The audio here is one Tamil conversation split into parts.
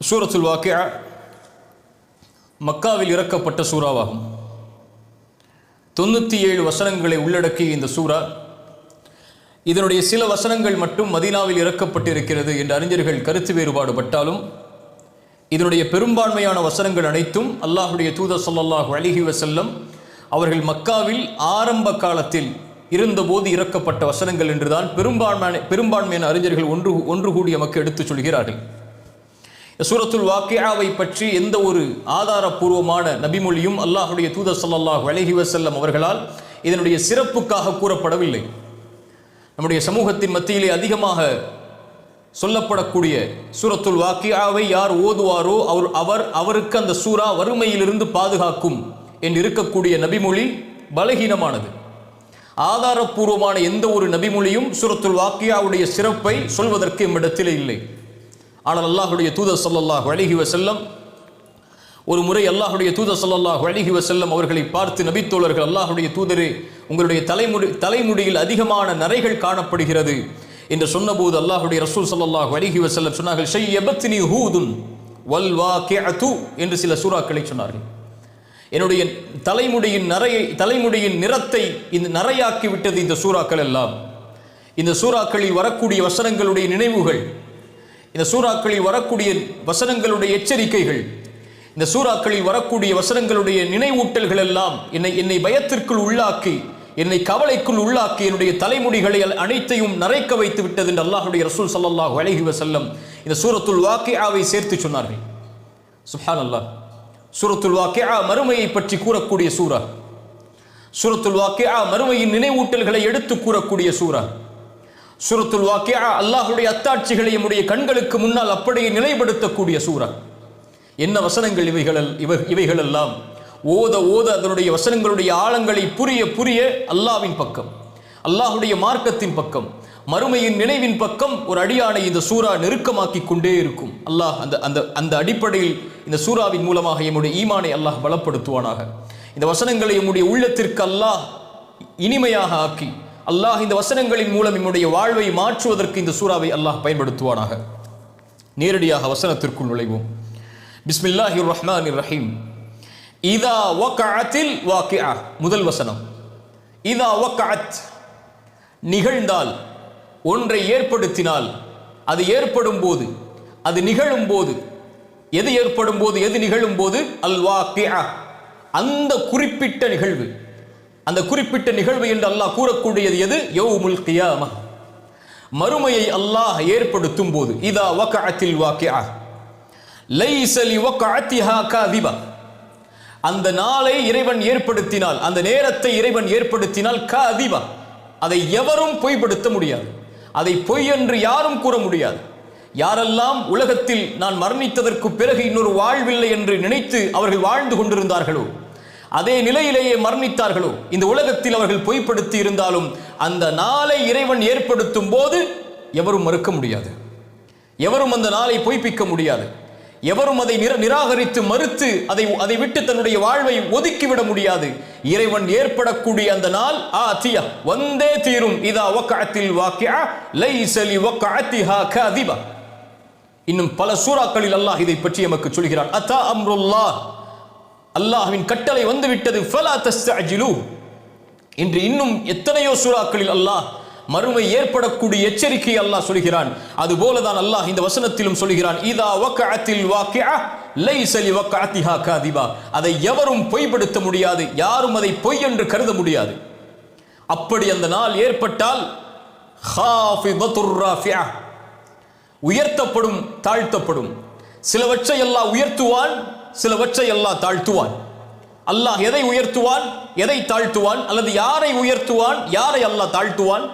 சூரத்துல் வாக்கியா மக்காவில் இறக்கப்பட்ட சூறாவாகும். 97 வசனங்களை உள்ளடக்கிய இந்த சூரா, இதனுடைய சில வசனங்கள் மட்டும் மதீனாவில் இறக்கப்பட்டிருக்கிறது என்று அறிஞர்கள் கருத்து வேறுபாடுபட்டாலும், இதனுடைய பெரும்பான்மையான வசனங்கள் அனைத்தும் அல்லாஹுடைய தூதர் ஸல்லல்லாஹு அலைஹி வஸல்லம் அவர்கள் மக்காவில் ஆரம்ப காலத்தில் இருந்தபோது இறக்கப்பட்ட வசனங்கள் என்றுதான் பெரும்பான்மையான அறிஞர்கள் ஒன்று கூடி நமக்கு எடுத்துச் சொல்கிறார்கள். சூரத்துல் வாக்கியாவை பற்றி எந்த ஒரு ஆதாரபூர்வமான நபிமொழியும் அல்லாஹுடைய தூதர் ஸல்லல்லாஹு அலைஹி வஸல்லம் அவர்களால் இதனுடைய சிறப்புக்காக கூறப்படவில்லை. நம்முடைய சமூகத்தின் மத்தியிலே அதிகமாக சொல்லப்படக்கூடிய சூரத்துல் வாக்கியாவை யார் ஓதுவாரோ அவருக்கு அந்த சூரா வறுமையிலிருந்து பாதுகாக்கும் என்று இருக்கக்கூடிய நபிமொழி பலகீனமானது. ஆதாரபூர்வமான எந்த ஒரு நபிமொழியும் சூரத்துல் வாக்கியாவுடைய சிறப்பை சொல்வதற்கு எம்மிடத்திலே இல்லை. ஆனால் அல்லாஹுடைய தூதர் ஸல்லல்லாஹு அலைஹி வஸல்லம் ஒரு முறை அல்லாஹுடைய தூதர் ஸல்லல்லாஹு அலைஹி வஸல்லம் அவர்களை பார்த்து, நபித்தோழர்கள், அல்லாஹுடைய தூதரே, உங்களுடைய தலைமுடியில் அதிகமான நரைகள் காணப்படுகிறது என்று சொன்னபோது அல்லாஹுடைய ரசூல் ஸல்லல்லாஹு அலைஹி வஸல்லம் சொன்னார்கள், ஷையபத்னி ஹூதுன் வல் வாக்கிஅத்து என்று சில சூறாக்களை சொன்னார்கள். என்னுடைய தலைமுடியின் நிறத்தை இந்த நரையாக்கி விட்டது இந்த சூறாக்கள் எல்லாம். இந்த சூறாக்களில் வரக்கூடிய வசனங்களுடைய நினைவுகள், இந்த சூறாக்களில் வரக்கூடிய வசனங்களுடைய எச்சரிக்கைகள், இந்த சூறாக்களில் வரக்கூடிய வசனங்களுடைய நினைவூட்டல்கள் எல்லாம் என்னை பயத்திற்குள் உள்ளாக்கி, என்னை கவலைக்குள் உள்ளாக்கி, என்னுடைய தலைமுடிகளை அனைத்தையும் நரைக்க வைத்து விட்டது என்று அல்லாஹுடைய ரசூல் ஸல்லல்லாஹு அலைஹி வஸல்லம் இந்த சூரத்துல் வாக்கியாவை சேர்த்து சொன்னார்கள். சுப்ஹானல்லாஹ். சூரத்துல் வாக்கியா மறுமையை பற்றி கூறக்கூடிய சூரா. சூரத்துல் வாக்கியா மறுமையின் நினைவூட்டல்களை எடுத்து கூறக்கூடிய சூரா. சூரத்துல் வாக்கியா அல்லாஹுடைய அத்தாட்சிகளை நம்முடைய கண்களுக்கு முன்னால் அப்படியே நிலைப்படுத்தக்கூடிய சூரா. என்ன வசனங்கள் இவைகள் எல்லாம்! ஓத ஓத அதனுடைய வசனங்களுடைய ஆழங்களை புரிய அல்லாஹ்வின் பக்கம், அல்லாஹுடைய மார்க்கத்தின் பக்கம், மறுமையின் நினைவின் பக்கம் ஒரு அடியானை இந்த சூரா நெருக்கமாக்கி கொண்டே இருக்கும். அல்லாஹ் அந்த அடிப்படையில் இந்த சூராவின் மூலமாக எம்முடைய ஈமானை அல்லாஹ் பலப்படுத்துவானாக. இந்த வசனங்களை எம்முடைய உள்ளத்திற்கு அல்லாஹ் இனிமையாக ஆக்கி, அல்லாஹ் இந்த வசனங்களின் மூலம் நம்முடைய வாழ்வை மாற்றுவதற்கு இந்த சூறாவை அல்லாஹ் பயன்படுத்துவானாக. நேரடியாக வசனத்திற்குள் நுழைவோம். பிஸ்மில்லாஹிர் ரஹ்மானிர் ரஹீம். இதா வகஅத்தில் வாக்கிஆ. முதல் வசனம். இதா வகஅத், நிகழ்ந்தால், ஒன்றை ஏற்படுத்தினால், அது ஏற்படும் போது, அது நிகழும் போது, எது ஏற்படும் போது, எது நிகழும் போது, அல் வாக்கிஆ, அந்த குறிப்பிட்ட நிகழ்வு. அந்த குறிப்பிட்ட நிகழ்வு என்று அல்லாஹ் கூறக்கூடியது எது? யௌமுல் கியாமah, மறுமையை அல்லாஹ் ஏற்படுத்தும் போது. இதா வகஅத்தில் வாக்கிஆ லைஸ லிவகஅத்திஹா காதிபா, அந்த நாளை இறைவன் ஏற்படுத்தினால், அந்த நேரத்தை இறைவன் ஏற்படுத்தினால், காதிபா, அதை எவரும் பொய்ப்படுத்த முடியாது. அதை பொய் என்று யாரும் கூற முடியாது. யாரெல்லாம் உலகத்தில் நான் மரணித்ததற்கு பிறகு இன்னொரு வாழ்வில்லை என்று நினைத்து அவர்கள் வாழ்ந்து கொண்டிருந்தார்களோ, அதே நிலையிலேயே மரணித்தார்களோ, இந்த உலகத்தில் அவர்கள் பொய்ப்படுத்தி இருந்தாலும் அந்த நாளை இறைவன் ஏற்படுத்தும் போது எவரும் மறுக்க முடியாது. எவரும் அந்த நாளை பொய்ப்பிக்க முடியாது. எவரும் அதை நிராகரித்து மறுத்து அதை விட்டு தன்னுடைய வாழ்வை ஒதுக்கிவிட முடியாது. இறைவன் ஏற்படக்கூடிய அந்த நாள் ஆத்தியா, வந்தே தீரும். இதா வகஅத்தில் வாக்கிஆ லைஸ லிவகஅத்திஹா காதிபா. இன்னும் பல சூறாக்களில் அல்லாஹ் இதை பற்றி நமக்கு சொல்கிறான். அதா அம்ருல்லாஹ், அல்லாஹ்வின் கட்டளை வந்துவிட்டது. ஃபலா தஸ்தஅஜிலு என்று இன்னும் எத்தனையோ சூறாக்களில் அல்லாஹ் மறுமை ஏற்படக்கூடிய எச்சரிக்கை அல்லாஹ் சொல்கிறான். அதுபோலதான் அல்லாஹ் இந்த வசனத்திலும் சொல்கிறான். இதா வகஅத்தில் வாக்கிஆ லைஸ லிவகஅத்திஹா காதிபா, அதை எவரும் பொய்ப்படுத்த முடியாது. யாரும் அதை பொய் என்று கருத முடியாது. அப்படி அந்த நாள் ஏற்பட்டால் ஹாஃபிதத்துர் ராஃபிஆ, உயர்த்தப்படும், தாழ்த்தப்படும். சிலவற்றை அல்லாஹ் உயர்த்துவான், சிலவற்றை அல்லாஹ் தாழ்த்துவான். அல்லாஹ் எதை உயர்த்துவான், எதை தாழ்த்துவான், அல்லது யாரை உயர்த்துவான், யாரை அல்லாஹ் தாழ்த்துவான்?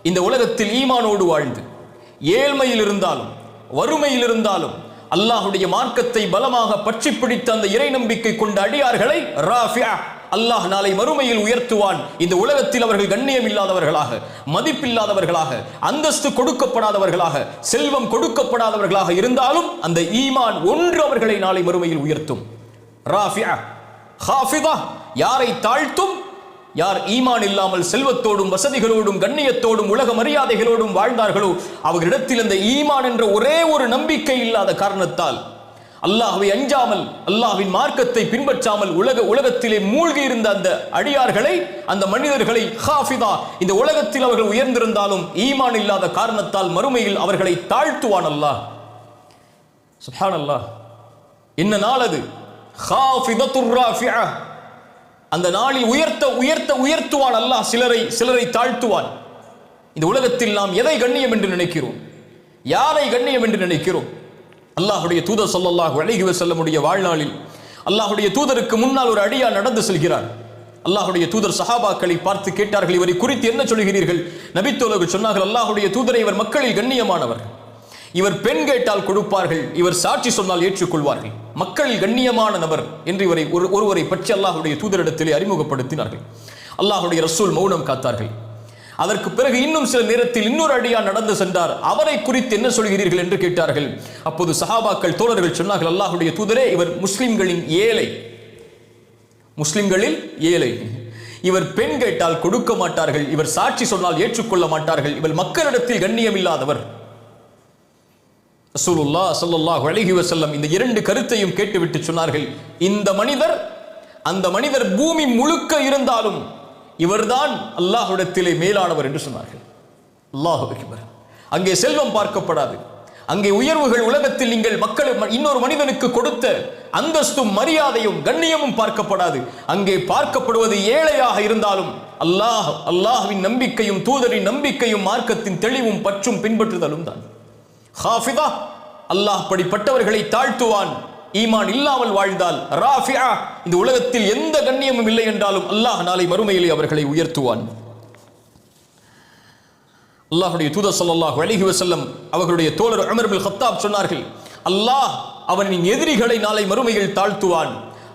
இந்த உலகத்தில் ஈமானோடு வாழ்ந்து ஏழ்மையில் இருந்தாலும் வறுமையில் இருந்தாலும் அல்லாஹுடைய மார்க்கத்தை பலமாக பற்றி பிடித்த அந்த இறை நம்பிக்கை கொண்ட அடியார்களை ராஃபிஆ, அல்லாஹ் நாளை மறுமையில் உயர்த்துவான். இந்த உலகத்தில் அவர்கள் கண்ணியம் இல்லாதவர்களாக, மதிப்பில்லாதவர்களாக, அந்தஸ்து கொடுக்கப்படாதவர்களாக, செல்வம் கொடுக்கப்படாதவர்களாக இருந்தாலும் அந்த ஈமான் ஒன்று அவர்களை நாளை மறுமையில் உயர்த்தும். ராஃபிஆ. ஹாஃபிதா, யாரை தாழ்த்தும்? யார் ஈமான் இல்லாமல் செல்வத்தோடும் வசதிகளோடும் கண்ணியத்தோடும் உலக மரியாதைகளோடும் வாழ்ந்தார்களோ, அவர்களிடத்தில் அந்த ஈமான் என்ற ஒரே ஒரு நம்பிக்கை இல்லாத காரணத்தால் அல்லாஹ்வை அஞ்சாமல் அல்லாஹ்வின் மார்க்கத்தை பின்பற்றாமல் உலகத்திலே மூழ்கி இருந்த அந்த அடியார்களை, அந்த மனிதர்களை ஹாஃபிதா, இந்த உலகத்தில் அவர்கள் உயர்ந்திருந்தாலும் ஈமான் இல்லாத காரணத்தால் மறுமையில் அவர்களை தாழ்த்துவான் அல்லாஹ். சுப்ஹானல்லாஹ். என்ன நாள் அது? ஹாஃபிதத்துர் ராஃபிஆ. அந்த நாளில் உயர்த்துவான் அல்லாஹ். சிலரை தாழ்த்துவான். இந்த உலகத்தில் நாம் எதை கண்ணியம் என்று நினைக்கிறோம்? யாரை கண்ணியம் என்று நினைக்கிறோம்? அல்லாஹ்வுடைய தூதர் ஸல்லல்லாஹு அலைஹி வஸல்லமுடைய வாழ்நாளில் அல்லாஹ்வுடைய தூதருக்கு முன்னால் ஒரு அடியார் நடந்து செல்கிறார். அல்லாஹ்வுடைய தூதர் சஹாபாக்களை பார்த்து கேட்டார்கள், இவரை குறித்து என்ன சொல்கிறீர்கள்? நபித்தோழர்கள் சொன்னார்கள், அல்லாஹ்வுடைய தூதரை, இவர் மக்களில் கண்ணியமானவர், இவர் பெண் கேட்டால் கொடுப்பார்கள், இவர் சாட்சி சொன்னால் ஏற்றுக்கொள்வார்கள், மக்களில் கண்ணியமான நபர் என்று ஒருவரை பற்றி அல்லாஹ்வுடைய தூதரிடத்திலே அறிமுகப்படுத்தினார்கள். அல்லாஹ்வுடைய ரசூல் மௌனம் காத்தார்கள். அதற்கு பிறகு இன்னும் சில நேரத்தில் இன்னொரு அடியார் நடந்து சென்றார். அவரை குறித்து என்ன சொல்கிறீர்கள் என்று கேட்டார்கள். அப்போது சஹாபாக்கள் தோழர்கள் சொன்னார்கள், அல்லாஹ்வுடைய தூதரே, இவர் முஸ்லிம்களில் ஏழை, இவர் பெண் கேட்டால் கொடுக்க மாட்டார்கள், இவர் சாட்சி சொன்னால் ஏற்றுக்கொள்ள மாட்டார்கள், இவர் மக்களிடத்தில் கண்ணியம் இல்லாதவர். ரசூலுல்லாஹ் ஸல்லல்லாஹு அலைஹி வஸல்லம் இந்த இரண்டு கருத்தையும் கேட்டுவிட்டு சொன்னார்கள், இந்த மனிதர், அந்த மனிதர் பூமி முழுக்க இருந்தாலும் இவர்தான் அல்லாஹ்விடத்திலே மேலானவர் என்று சொன்னார்கள். அல்லாஹு அக்பர். அங்கே செல்வம் பார்க்கப்படாது, அங்கே உயர்வுகள், உலகத்தில் நீங்கள் இன்னொரு மனிதனுக்கு கொடுத்த அந்தஸ்தும் மரியாதையும் கண்ணியமும் பார்க்கப்படாது. அங்கே பார்க்கப்படுவது ஏழையாக இருந்தாலும் அல்லாஹ்வின் நம்பிக்கையும் தூதரின் நம்பிக்கையும் மார்க்கத்தின் தெளிவும் பற்றும் பின்பற்றுதலும் தான். ஹாஃபிதா, அல்லாஹ் படிப்பட்டவர்களை தாழ்த்துவான். ஈமான் இல்லாமல் வாழ்ந்தால் ராஃபிஆ, இந்த உலகத்தில் எந்த கண்ணியமும் இல்லை என்றாலும் அல்லாஹ் நாளை மறுமையிலே அவர்களை உயர்த்துவான். அல்லாஹ்வுடைய தூதர் ஸல்லல்லாஹு அலைஹி வஸல்லம் அவர்களுடைய தோழர் உமர் இப்னு கத்தாப் சொன்னார்கள், அல்லாஹ் அவனின் எதிரிகளை நாளை மறுமையில் தாழ்த்துவான்,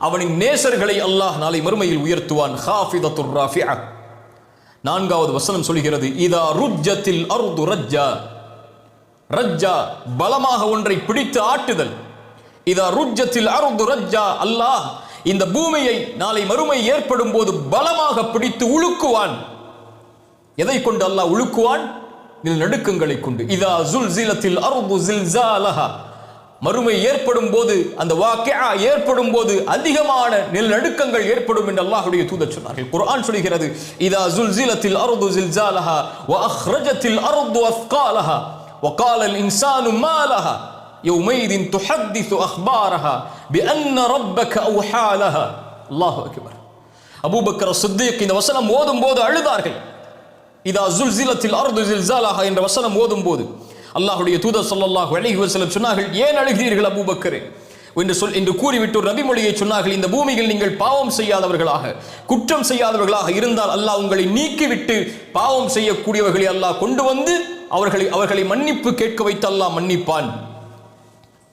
அவனின் நேசர்களை அல்லாஹ் நாளை மறுமையில் உயர்த்துவான். ஹாஃபிதத்துர் ராஃபிஆ. நான்காவது வசனம் சொல்கிறது, இதா ருஜ்ஜத்தில் அர்து ரஜ்ஜா. ரஜ்ஜா பலமாக ஒன்றை பிடித்து ஆட்டுதல். இதா ருஜ்ஜத்தில் அர்து ரஜ்ஜா, அல்லாஹ் இந்த பூமியை நாளை மறுமை ஏற்படும் போது பலமாக பிடித்து உழுக்குவான். எதை கொண்டு அல்லாஹ் உழுக்குவான்? நிலநடுக்கங்களை கொண்டு. இதா ஸுல்ஸிலத்தில் அர்து ஸில்ஸாலஹா, மறுமை ஏற்படும் போது, அந்த வாக்கிஆ ஏற்படும் போது அதிகமான நிலநடுக்கங்கள் ஏற்படும் என்று அல்லாஹ்வுடைய தூதர் சொன்னார்கள். குர்ஆன் சொல்கிறது, இதா ஸுல்ஸிலத்தில் அர்து ஸில்ஸாலஹா வ அக்ரஜத்தில் அர்து அஸ்காலஹா وقال الإنسان ما لها يومئذ تحدث أخبارها بأن ربك أوحى لها. الله أكبر. அபூ பக்கர் சித்திக் இந்த வசனம் ஓதும் போது அழுதார்கள். இதா ஸுல்ஸிலத்தில் அர்து ஸில்ஸாலஹா என்ற வசனம் ஓதும் போது அல்லாஹ்வுடைய தூதர் ஸல்லல்லாஹு அலைஹி வஸல்லம் சொன்னார்கள், ஏன் அழுகிறீர்கள் அபூ பக்கரே என்று கூறிவிட்டு ஒரு நபிமொழியை சொன்னார்கள், இந்த பூமியில் நீங்கள் பாவம் செய்யாதவர்களாக, குற்றம் செய்யாதவர்களாக இருந்தால் அல்லாஹ் உங்களை நீக்கிவிட்டு பாவம் செய்யக்கூடியவர்களை அல்லாஹ் கொண்டு வந்து அவர்களை மன்னிப்பு கேட்க வைத்து அல்லாஹ் மன்னிப்பான்.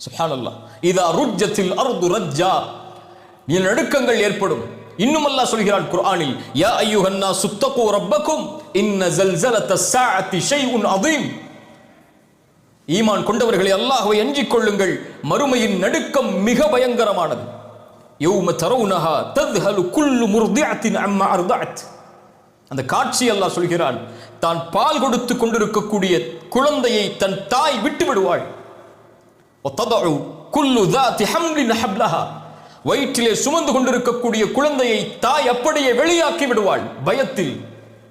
சுப்ஹானல்லாஹ். இதா ருஜ்ஜத்தில் அர்து ரஜ்ஜா, நிலநடுக்கங்கள் ஏற்படும். இன்னும் அல்லாஹ் சொல்கிறான் குர்ஆனில், யா அய்யுஹன் நாஸ் தக்கூ ரப்பக்கும் இன்ன ஸல்ஸலத்தஸ் ஸாஅத்தி ஷைஉன் அதீம். ஈமான் கொண்டவர்களே, அல்லாஹ்வை அஞ்சிக் கொள்ளுங்கள், மறுமையின் நடுக்கம் மிக பயங்கரமானது. யௌம தரவுனஹா தத்ஹலு குல்லு முர்திஅத்தின் அம்மா அர்தஅத். அந்த காட்சி அல்லாஹ் சொல்கிறான், தான் பால் கொடுத்து கொண்டிருக்கக்கூடிய குழந்தையை தன் தாய் விட்டு விடுவாள். வததஉ குல்லு ذات حمل حبلها, வயிற்றிலே சுமந்து கொண்டிருக்கக்கூடிய குழந்தையை தாய் அப்படியே வெளியாக்கி விடுவாள் பயத்தில்,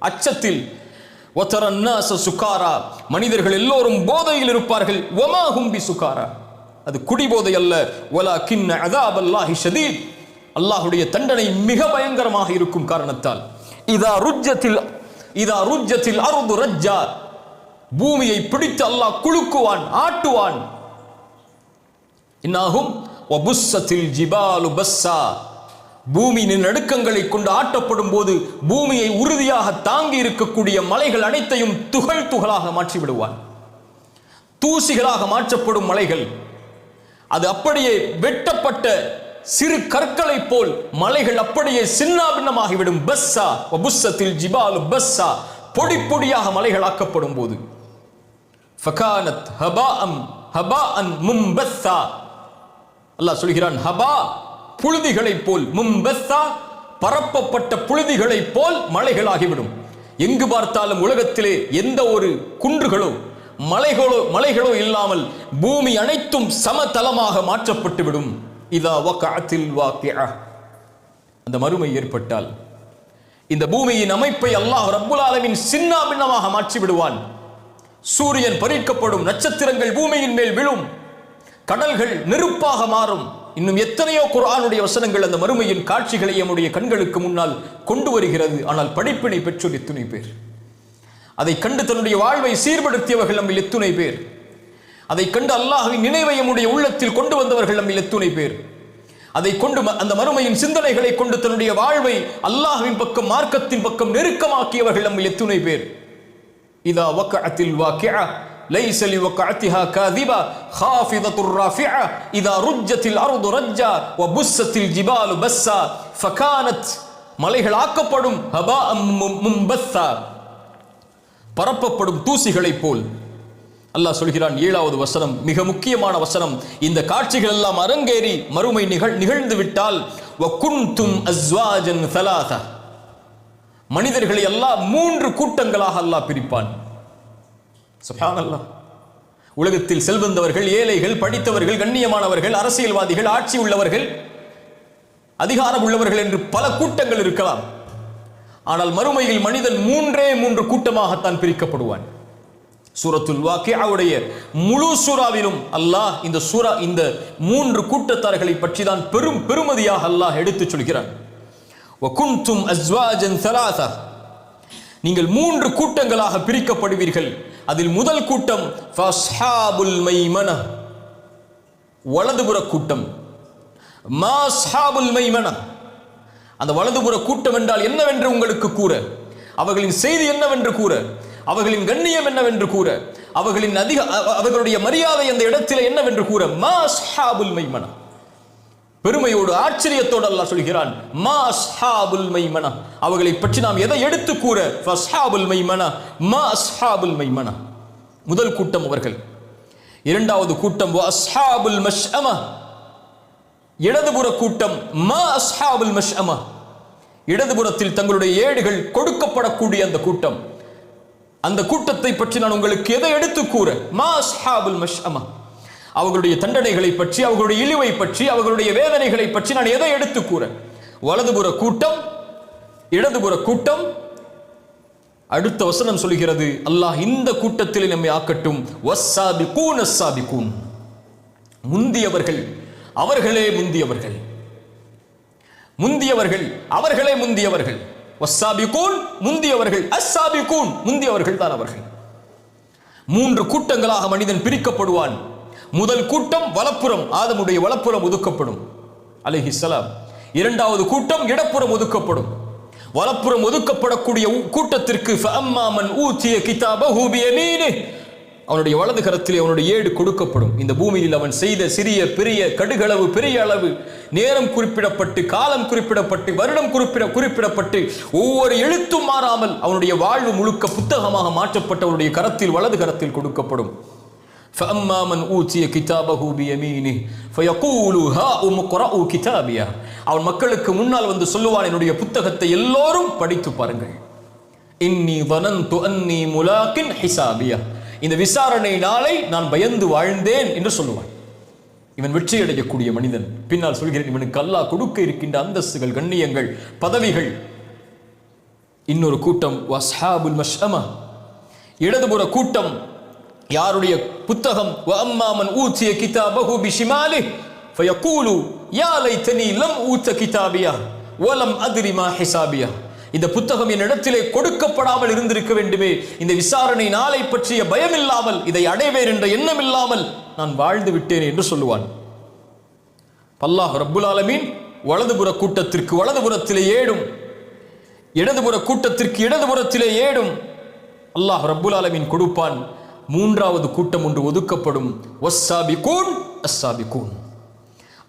அச்சத்தில். வதர الناس சுகாரா, மனிதர்கள் எல்லோரும் போதையில் இருப்பார்கள். வமா ஹும் பிசுகாரா, அது குடிபோதை அல்ல. வலாகின் அஸாபல்லாஹி ஷதீத், அல்லாஹ்வுடைய தண்டனை மிக பயங்கரமாக இருக்கும் காரணத்தால். இதா ருஜ்ஜத்தில் அர்து ரஜ்ஜா, பூமியை பிடித்து அல்லாஹ் குலுக்குவான், ஆட்டுவான். இன்னாகும் வபுஸ்ஸத்தில் ஜிபாலு பஸ்ஸா, பூமியின் நடுக்கங்களை கொண்டு ஆட்டப்படும் போது பூமியை உறுதியாக தாங்கி இருக்கக்கூடிய மலைகள் அனைத்தையும் துகள் துகளாக மாற்றி விடுவான். தூசிகளாக மாற்றப்படும் மலைகள், அது அப்படியே வெட்டப்பட்ட சிறு கற்களை போல் மலைகள் அப்படியே சின்னாபின்னமாகிவிடும். பஸ்ஸா வபுஸ்ஸத்தில் ஜிபாலு பஸ்ஸா, பொடி பொடியாக மலைகள் ஆக்கப்படும் போது ஃபகானத் ஹபாஅன் மும்பஸ்ஸா, அல்லாஹ் சொல்கிறான், ஹபா புழுதிகளை போல், மும்பஸ்ஸா பரப்பப்பட்ட புழுதிகளை போல் மலைகள் ஆகிவிடும். எங்கு பார்த்தாலும் உலகத்திலே எந்த ஒரு குன்றுகளோ மலைகளோ இல்லாமல் பூமி அனைத்தும் சமதளமாக மாற்றப்பட்டுவிடும். இதா வகஅத்தில் வாக்கிஅ, அந்த மறுமை ஏற்பட்டால் இந்த பூமியின் அமைப்பை அல்லாஹ் ரப்புல் ஆலமீன் சின்னாபின்னமாக மாற்றி விடுவான். சூரியன் பறிக்கப்படும், நட்சத்திரங்கள் பூமியின் மேல் விழும், கடல்கள் நெருப்பாக மாறும். இன்னும் எத்தனையோ குர்ஆனுடைய வசனங்கள் அந்த மறுமையின் காட்சிகளை நம்முடைய கண்களுக்கு முன்னால் கொண்டு வருகிறது. ஆனால் படிப்பினை பெற்றோர் எத்துணை பேர்? அதை கண்டு தன்னுடைய வாழ்வை சீர்படுத்தியவர்கள் நம்மில் எத்துணை பேர்? அதை கண்டு அல்லாஹ்வின் நினைவை நம்முடைய உள்ளத்தில் கொண்டு வந்தவர்கள் நம்மில் எத்துணை பேர்? அதை கொண்டு அந்த மறுமையின் சிந்தனைகளை கொண்டு தன்னுடைய வாழ்வை அல்லாஹ்வின் பக்கம், மார்க்கத்தின் பக்கம் நெருக்கமாக்கியவர்கள் நம்மில் எத்துணை பேர்? இதா வகஅத்தில் வாக்கிஅ லைஸ லிவகஅத்திஹா காதிபா ஹாஃபிதத்துர் ராஃபிஅ இதா ருஜ்ஜத்தில் அர்து ரஜ்ஜா வபுஸ்ஸத்தில் ஜிபாலு பஸ்ஸா ஃபகானத், மலைகள் ஆக்கப்படும் ஹபாஅம் மும்பஸ்ஸா, பரப்பப்படும் தூசிகளை போல். அல்லாஹ் சொல்கிறான், 7வது வசனம், மிக முக்கியமான வசனம். இந்த காட்சிகள் எல்லாம் அரங்கேறி மறுமை நிகழ்ந்து விட்டால் வகுன்தும் அஸ்வாஜன் ஸலாஸா, மனிதர்களை எல்லாம் 3 கூட்டங்களாக அல்லாஹ் பிரிப்பான். சுப்ஹானல்லாஹ். உலகத்தில் செல்வந்தவர்கள், ஏழைகள், படித்தவர்கள், கண்ணியமானவர்கள், அரசியல்வாதிகள், ஆட்சி உள்ளவர்கள், அதிகாரம் உள்ளவர்கள் என்று பல கூட்டங்கள் இருக்கலாம். ஆனால் மறுமையில் மனிதன் 3 கூட்டமாகத்தான் பிரிக்கப்படுவான். சூரத்துல் வாக்கிஅவுடைய முழு சூராவிலும் அல்லாஹ் இந்த 3 கூட்டத்தார்களை பற்றி தான் பெருமதியாக அல்லாஹ் எடுத்துச் சொல்கிறான். வகுன்தும் அஸ்வாஜன் ஸலாஸா, நீங்கள் 3 கூட்டங்களாக பிரிக்கப்படுவீர்கள். அதில் முதல் கூட்டம் ஃபஸ்ஹாபுல் மைமனா, வலதுபுற கூட்டம். மாஸ்ஹாபுல் மைமனா, அந்த வலதுபுற கூட்டம் என்றால் என்னவென்று உங்களுக்கு கூற, அவர்களின் செய்தி என்னவென்று கூற, அவர்களின் கண்ணியம் என்னவென்று கூற, அவர்களுடைய மரியாதை அந்த இடத்திலே என்னவென்று கூற. மாஸ்ஹாபுல் மைமனா, பெருமையோடு ஆச்சரியத்தோடு அல்லாஹ் சொல்கிறான், மாஸ்ஹாபுல் மைமனா, அவர்களை பற்றி நாம் எதை எடுத்து கூற. ஃபஸ்ஹாபுல் மைமனா மாஸ்ஹாபுல் மைமனா, முதல் கூட்டம் அவர்கள். 2வது கூட்டம் வஅஸ்ஹாபுல் மஷ்அமா, இடதுபுற கூட்டம். மா அஸ்ஹாபுல் மஷ்அமா, இடதுபுறத்தில் தங்களுடைய ஏடுகள் கொடுக்கப்படக்கூடிய அந்த கூட்டம். அந்த கூட்டத்தை பற்றி நான் உங்களுக்கு எதை எடுத்து கூற. மா அஸ்ஹாபுல் மஷ்அமா, அவர்களுடைய தண்டனைகளை பற்றி, அவர்களுடைய இழிவை பற்றி, அவர்களுடைய வேதனைகளை பற்றி நான் எதை எடுத்து கூற. வலதுபுற கூட்டம், இடதுபுற கூட்டம். அடுத்த வசனம் சொல்கிறது, அல்லாஹ் இந்த கூட்டத்தில் நம்மை ஆக்கட்டும். வஸ்ஸாபிகூன் அஸ்ஸாபிகூன், முந்தியவர்கள், அவர்களே முந்தியவர்கள், முந்தியவர்கள் அவர்களே முந்தியவர்கள். வஸ்ஸாபிகூன் முந்தியவர்கள், அஸ்ஸாபிகூன் முந்தியவர்கள் தான் அவர்கள். 3 கூட்டங்களாக மனிதன் பிரிக்கப்படுவான். முதல் கூட்டம் வலப்புறம், ஆதமுடைய வலப்புறம் ஒதுக்கப்படும் அலைஹிஸ்ஸலாம். 2வது கூட்டம் இடப்புறம் ஒதுக்கப்படும். வலப்புறம் ஒதுக்கப்படக்கூடிய கூட்டத்திற்கு ஃபஅம்மா மன் ஊதிய கிதாபஹு பியமீனிஹி, அவனுடைய வலது கரத்திலே அவனுடைய ஏடு கொடுக்கப்படும். இந்த பூமியில் அவன் செய்த சிறிய பெரிய கடுகளவு, பெரிய அளவு, நேரம் குறிப்பிடப்பட்டு, காலம் குறிப்பிடப்பட்டு, வருடம் குறிப்பிடப்பட்டு, ஒவ்வொரு எழுத்தும் மாறாமல் அவனுடைய வாழ்வு முழுக்க புத்தகமாக மாற்றப்பட்ட அவனுடைய கரத்தில், வலது கரத்தில் கொடுக்கப்படும். فَأَمَّا مَنْ أُوتِيَ كِتَابَهُ بِيَمِينِهِ فَيَقُولُ هَاؤُمُ اقْرَءُوا كِتَابِيَهْ, அவன் மக்களுக்கு முன்னால் வந்து சொல்லுவான், என்னுடைய புத்தகத்தை எல்லோரும் படித்து பாருங்கள். إِنِّي ظَنَنْتُ أَنِّي مُلَاقٍ حِسَابِيَهْ, இந்த விசாரணை நாளை நான் பயந்து வாழ்ந்தேன் என்று சொல்லுவான். இவன் வெற்றி அடையக்கூடிய மனிதன். பின்னால் சொல்கிறேன், இவனுக்கு அல்லாஹ் கொடுக்க இருக்கின்ற அந்தஸ்துகள், கண்ணியங்கள், பதவிகள். இன்னொரு கூட்டம் வஸ்ஹாபுல் மஷ்அமா, இடதுபுற கூட்டம். யாருடைய புத்தகம் வஅம்மா மன் ஊதிய கிதாபஹு பிஷிமாலிஹி ஃபயகூலு யா லைதனி லம் ஊத கிதாபியா வலம் அத்ரி மா ஹிசாபியா, இந்த புத்தகம் என் இடத்திலே கொடுக்கப்படாமல் இருந்திருக்க வேண்டுமே, இந்த விசாரணை நாளை பற்றிய பயம் இல்லாமல், இதை அடைவேன் என்ற எண்ணம் இல்லாமல் நான் வாழ்ந்து விட்டேன் என்று சொல்லுவான். அல்லாஹ் ரப்புல் ஆலமீன் வலதுபுற கூட்டத்திற்கு வலதுபுறத்திலே ஏடும், இடதுபுற கூட்டத்திற்கு இடதுபுறத்திலே ஏடும் அல்லாஹ் ரப்புல் ஆலமீன் கொடுப்பான். 3வது கூட்டம் ஒன்று ஒதுக்கப்படும். வஸ்ஸாபிகூன் அஸ்ஸாபிகூன்,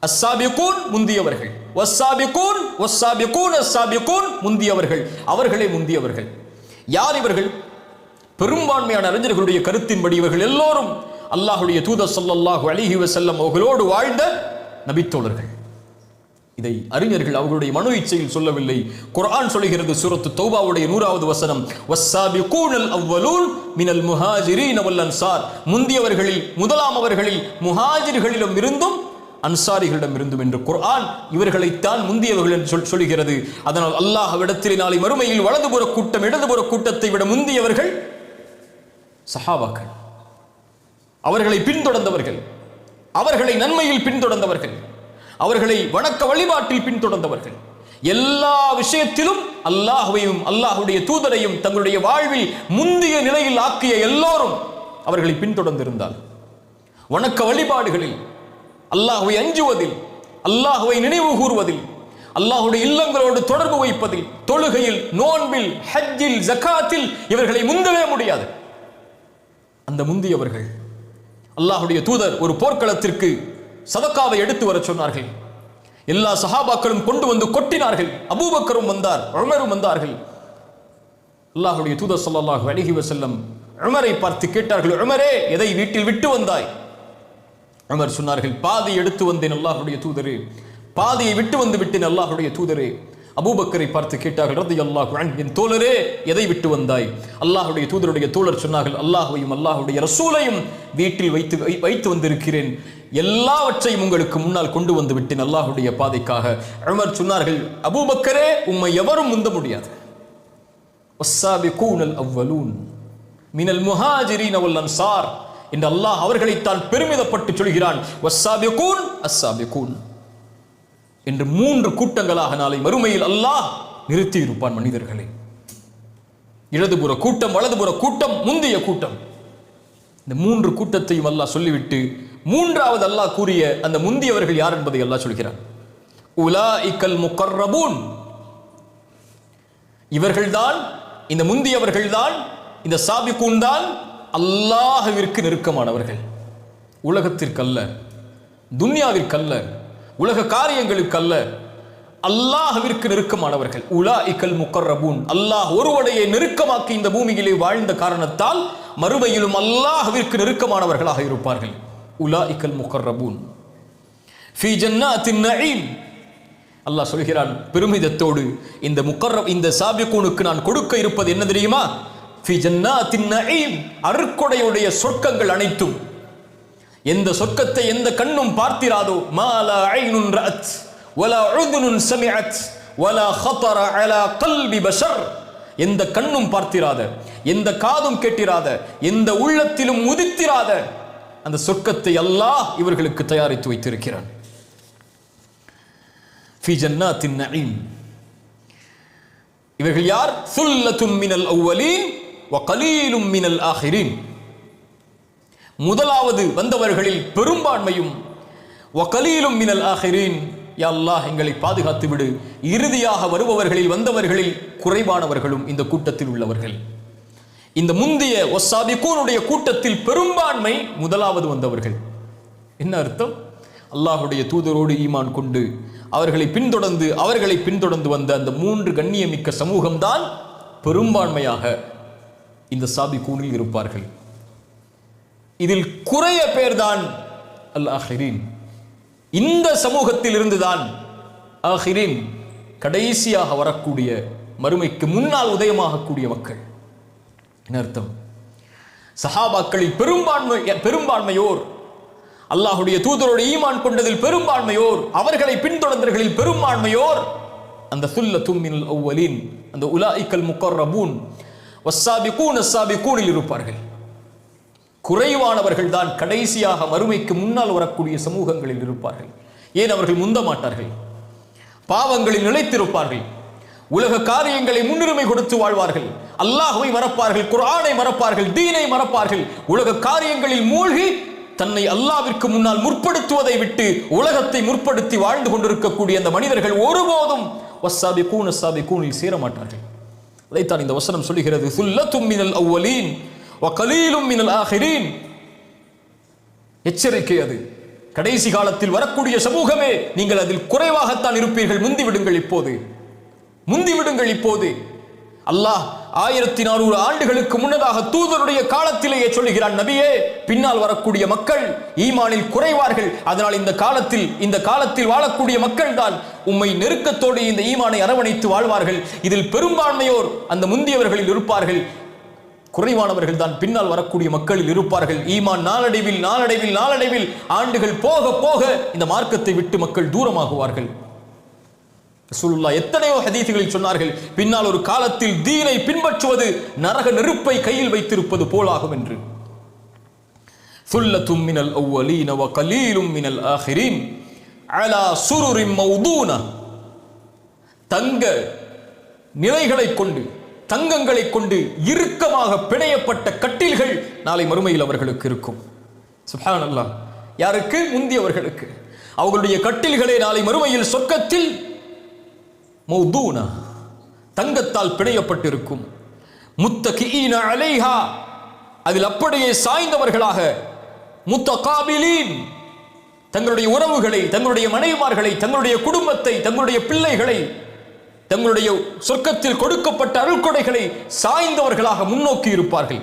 அஸ்ஸாபிகூன் முந்தியவர்கள், வஸ்ஸாபிகூன் வஸ்ஸாபிகூன் அஸ்ஸாபிகூன் முந்தியவர்கள், அவர்களே முந்தியவர்கள். யார் இவர்கள்? பெரும்பான்மையான அறிஞர்களுடைய கருத்தின்படி இவர்கள் எல்லோரும் அல்லாஹ்வுடைய தூதர் ஸல்லல்லாஹு அலைஹி வஸல்லம் அவர்களோடு வாழ்ந்த நபித்தோழர்கள். இதை அறிஞர்கள் அவர்களுடைய மனோ இச்சையில் சொல்லவில்லை. குர்ஆன் சொல்கிறது, சூரத்து தௌபாவுடைய 100வது வசனம், வஸ்ஸாபிகூனல் அவ்வலூன் மினல் முஹாஜிரீன வல் அன்சார். முந்தியவர்களில் முதலாமவர்களில் முஹாஜிர்களிலும் இருந்தும் அன்சாரிகளிடம் இருந்தும் என்று குர்ஆன் இவர்களைத்தான் முந்தியவர்கள் என்று சொல்கிறது. அதனால் அல்லாஹ்விடத்திலே நாளை மறுமையில் வலதுபுற கூட்டம் இடதுபுற கூட்டத்தை விட முந்தியவர்கள் சஹாபாக்கள், அவர்களை பின்தொடர்ந்தவர்கள், அவர்களை நன்மையில் பின்தொடர்ந்தவர்கள், அவர்களை வணக்க வழிபாட்டில் பின்தொடர்ந்தவர்கள், எல்லா விஷயத்திலும் அல்லாஹ்வையும் அல்லாஹ்வுடைய தூதரையும் தங்களுடைய வாழ்வில் முந்திய நிலையில் ஆக்கிய எல்லோரும் அவர்களை பின்தொடர்ந்திருந்தால், வணக்க வழிபாடுகளில், அல்லாஹ்வை அஞ்சுவதில், அல்லாஹ்வை நினைவு கூறுவதில், அல்லாஹ்வுடைய இல்லங்களோடு தொடர்பு வைப்பதில், தொழுகையில், நோன்பில், ஹஜ்ஜில், ஜகாத்தில் இவர்களை முந்தவே முடியாது. அந்த முந்தியவர்கள் அல்லாஹ்வுடைய தூதர் ஒரு போர்க்களத்திற்கு சதக்காவை எடுத்து வர சொன்னார்கள். எல்லா சஹாபாக்களும் கொண்டு வந்து கொட்டினார்கள். அபூபக்கரும் வந்தார், உமரும் வந்தார்கள். அல்லாஹ்வுடைய தூதர் ஸல்லல்லாஹு அலைஹி வஸல்லம் உமரை பார்த்து கேட்டார்கள், உமரே, எதை வீட்டில் விட்டு வந்தாய்? உமர் சொன்னார்கள், பாதி எடுத்து வந்தேன் அல்லாஹ்வுடைய தூதரே, பாதியை விட்டு வந்து விட்டேன் அல்லாஹ்வுடைய தூதரே. அபூபக்கரை பார்த்து கேட்டார்கள், ரலியல்லாஹு அன்ஹு, என் தோழரே, எதை விட்டு வந்தாய்? அல்லாஹ்வுடைய தூதருடைய தோழர் சொன்னார்கள், அல்லாஹ்வையும் அல்லாஹ்வுடைய ரசூலையும் வீட்டில் வைத்து வந்திருக்கிறேன், எல்லாவற்றையும் உங்களுக்கு முன்னால் கொண்டு வந்து விட்டேன் அல்லாஹ்வுடைய பாதைக்காக. உமர் சொன்னார்கள், அபூபக்கரே, உம்மை எவரும் முந்த முடியாது. வஸ்ஸாபிகூனல் அவ்வலூன் மினல் முஹாஜிரீன வல் அன்சார் என்று அல்லாஹ் அவர்களைத்தான் பெருமிதப்பட்டு சொல்கிறான். வஸ்ஸாபிகூன் அஸ்ஸாபிகூன் என்று 3 கூட்டங்களாக நாளை மறுமையில் அல்லாஹ் நிறுத்தி இருப்பான் மனிதர்களை. இடதுபுற கூட்டம், வலதுபுற கூட்டம், முந்திய கூட்டம். இந்த 3 கூட்டத்தையும் அல்லாஹ் சொல்லிவிட்டு 3வது அல்லாஹ் கூறிய அந்த முந்தியவர்கள் யார் என்பதை அல்லாஹ் சொல்கிறான். உலாஇகல் முகர்ரபூன், இவர்கள்தான், இந்த முந்தியவர்கள்தான், இந்த சாபிகூன் தான் அல்லாஹ்விற்கு நெருக்கமானவர்கள். உலகத்திற்கல்ல, துன்யாவிற்கல்ல, உலக காரியங்களுக்கல்ல, அல்லாஹ்விற்கு நெருக்கமானவர்கள். உலாஇகல் முகர்ரபூன், அல்லாஹ் ஒருவனையை நெருக்கமாக்கி இந்த பூமியிலே வாழ்ந்த காரணத்தால் மறுமையிலும் அல்லாஹ்விற்கு நெருக்கமானவர்களாக இருப்பார்கள். உலாஇகல் முகர்ரபூன் ஃபீ ஜன்னாத்தின் நஈம். அல்லாஹ் சொல்கிறான் பெருமிதத்தோடு, இந்த சாபிகூனுக்கு நான் கொடுக்க இருப்பது என்ன தெரியுமா? ஃபீ ஜன்னாத்தின் நஈம், அருட்கொடையுடைய சொர்க்கங்கள் அனைத்தும். எந்த சொர்க்கத்தை எந்த கண்ணும் பார்த்திராதோ, மாலா ஐனுன் ரஅத் வலா உதுனுன் சமிஅத் வலா ஹதர அலா கல்பி பஷர், எந்த கண்ணும் பார்த்திராத, எந்த காதும் கேட்டிராத, எந்த உள்ளத்திலும் உதித்திராத அந்த சொர்க்கத்தை அல்லாஹ் இவர்களுக்கு தயாரித்து வைத்திருக்கிறான். ஃபீ ஜன்னாத்தின் நஈம். இவர்கள் யார்? சுல்லத்தும் மினல் அவ்வலீன் வ கலீலும் மினல் ஆகிரீன். முதலாவது வந்தவர்களில் பெரும்பான்மையும், வ கலீலும் மினல் ஆகிரீன், யா அல்லாஹ் எங்களை பாதுகாத்து விடு, இறுதியாக வருபவர்களில் வந்தவர்களில் குறைவானவர்களும் இந்த கூட்டத்தில் உள்ளவர்கள். இந்த முந்திய வஸ்ஸாபிகூனுடைய கூட்டத்தில் பெரும்பான்மை முதலாவது வந்தவர்கள். என்ன அர்த்தம்? அல்லாஹ்வுடைய தூதரோடு ஈமான் கொண்டு அவர்களை பின்தொடர்ந்து வந்த அந்த 3 கண்ணியமிக்க சமூகம்தான் பெரும்பான்மையாக இந்த சாபிகூனில் இருப்பார்கள். இதில் குறைய பேர்தான் அல் ஆஹிரீன். இந்த சமூகத்தில் இருந்துதான் ஆஹிரீன், கடைசியாக வரக்கூடிய, மறுமைக்கு முன்னால் உதயமாகக்கூடிய மக்கள். என்ன அர்த்தம்? சஹாபாக்களில் பெரும்பான்மையோர், அல்லாஹ்வுடைய தூதரோடு ஈமான் கொண்டதில் பெரும்பான்மையோர், அவர்களை பின்தொடர்ந்தவர்களில் பெரும்பான்மையோர் அந்த சுல்லத்தும் மினல் அவ்வலீன், அந்த உலாஇகல் முகர்ரபூன் வஸ்ஸாபிகூன் அஸ்ஸாபிகூனில் இருப்பார்கள். குறைவானவர்கள் தான் கடைசியாக மறுமைக்கு முன்னால் வரக்கூடிய சமூகங்களில் இருப்பார்கள். ஏன்? அவர்கள் முந்த மாட்டார்கள், பாவங்களில் நிலைத்திருப்பார்கள், உலக காரியங்களை முன்னுரிமை கொடுத்து வாழ்வார்கள், அல்லாஹ்வை மறப்பார்கள், குர்ஆனை மறப்பார்கள், தீனை மறப்பார்கள், உலக காரியங்களில் மூழ்கி தன்னை அல்லாஹ்விற்கு முன்னால் முற்படுத்துவதை விட்டு உலகத்தை முற்படுத்தி வாழ்ந்து கொண்டிருக்கக்கூடிய அந்த மனிதர்கள் ஒருபோதும் வஸ்ஸாபிகூன் அஸ்ஸாபிகூனில் சேர மாட்டார்கள். அதைத்தான் இந்த வசனம் சொல்லுகிறது, சுல்லத்தும் மினல் அவ்வலீன் வ கலீலும் மினல் ஆகிரீன். எச்சரிக்கை அது. கடைசி காலத்தில் வரக்கூடிய சமூகமே, நீங்கள் அதில் குறைவாகத்தான் இருப்பீர்கள். முந்திவிடுங்கள் இப்போது, முந்திவிடுங்கள் இப்போது. அல்லாஹ் 1400 ஆண்டுகளுக்கு முன்னதாக தூதருடைய காலத்திலேயே சொல்லுகிறான், நபியே, பின்னால் வரக்கூடிய மக்கள் ஈமானில் குறைவார்கள், அதனால் இந்த காலத்தில் வாழக்கூடிய மக்கள் தான் உம்மை நெருக்கத்தோடு இந்த ஈமானை அரவணைத்து வாழ்வார்கள். இதில் பெரும்பான்மையோர் அந்த முந்தியவர்களில் இருப்பார்கள், குறைவானவர்கள் தான் பின்னால் வரக்கூடிய மக்களில் இருப்பார்கள். ஈமான் நாளடைவில் ஆண்டுகள் போக போக இந்த மார்க்கத்தை விட்டு மக்கள் தூரமாகுவார்கள். ரசூலுல்லாஹ் எத்தனையோ ஹதீஸ்களில் சொன்னார்கள், பின்னால் ஒரு காலத்தில் தீனை பின்பற்றுவது நரக நெருப்பை கையில் வைத்திருப்பது போலாகும் என்று. சுல்லத்தும் மினல் அவ்வலீன வ கலீலும் மினல் ஆகிரீன் அலா சுருரின் மௌதூன. தங்க நிலைகளை கொண்டு, தங்கங்களை கொண்டு இறுக்கமாக பிணையப்பட்ட கட்டில்கள் நாளை மறுமையில் அவர்களுக்கு இருக்கும். சுப்ஹானல்லாஹ். யாருக்கு? முந்தியவர்களுக்கு. அவர்களுடைய கட்டில்களே நாளை மறுமையில் சொர்க்கத்தில் மௌதூனா, தங்கத்தால் பிணையப்பட்டிருக்கும். முத்தகீன அலைஹா, அதில் அப்படியே சாய்ந்தவர்களாக. முத்தகாபிலீன், தங்களுடைய உறவுகளை, தங்களுடைய மனைவிமார்களை, தங்களுடைய குடும்பத்தை, தங்களுடைய பிள்ளைகளை, தங்களுடைய சொர்க்கத்தில் கொடுக்கப்பட்ட அருள்கொடைகளை சாய்ந்தவர்களாக முன்னோக்கி இருப்பார்கள்.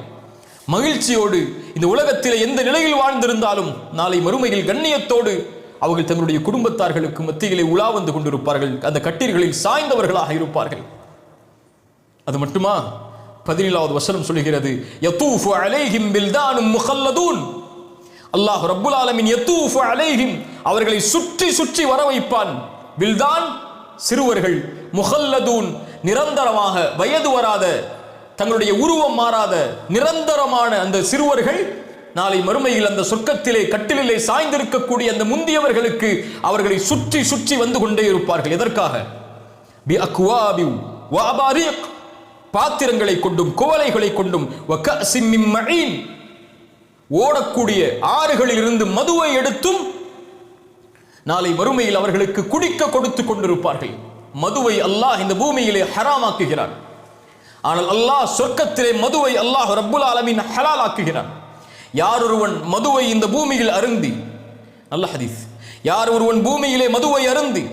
மகிழ்ச்சியோடு இந்த உலகத்தில் எந்த நிலையில் வாழ்ந்திருந்தாலும் நாளை மறுமையில் கண்ணியத்தோடு அவர்கள் தங்களுடைய குடும்பத்தார்களுக்கு மத்தியிலே உலா வந்து கொண்டிருப்பார்கள். அந்த கட்டீர்களில் சாய்ந்தவர்களாக இருப்பார்கள். அது மட்டுமா? 17வது வசனம் சொல்கிறது, யதூஃபு அலைஹிம் பில்தானும் முகல்லதூன். அல்லாஹ் ரப்புல் ஆலமீன் யதூஃபு அலைஹிம், அவர்களை சுற்றி சுற்றி வர வைப்பான். பில்தான், சிறுவர்கள். முகல்லதூன், நிரந்தரமாக வயது வராத, தங்களுடைய உருவம் மாறாத நிரந்தரமான அந்த சிறுவர்கள் நாளை மறுமையில் அந்த சொர்க்கத்திலே கட்டிலே சாய்ந்திருக்கக்கூடிய அந்த முந்தியவர்களுக்கு அவர்களை சுற்றி சுற்றி வந்து கொண்டே இருப்பார்கள். எதற்காக? பி அக்வாபி வ அபாரிக், பாத்திரங்களை கொண்டும் குவளைகளை கொண்டும், வ கஸிம் மின் மஈன், ஓடக்கூடிய ஆறுகளில் இருந்து மதுவை எடுத்தும் நாளை மறுமையில் அவர்களுக்கு குடிக்க கொடுத்து கொண்டிருப்பார்கள். மதுவை அல்லாஹ் இந்த பூமியிலே ஹராமாக்குகிறான். ஆனால் அல்லாஹ் சொர்க்கத்திலே மதுவை அல்லாஹ் ரப்புல் ஆலமீன் ஹலால் ஆக்குகிறான். யார் ஒருவன் மதுவை இந்த பூமியில் அருந்தி, நல்ல ஹதீஸ், யார் ஒருவன் பூமியிலே மதுவை அருந்தி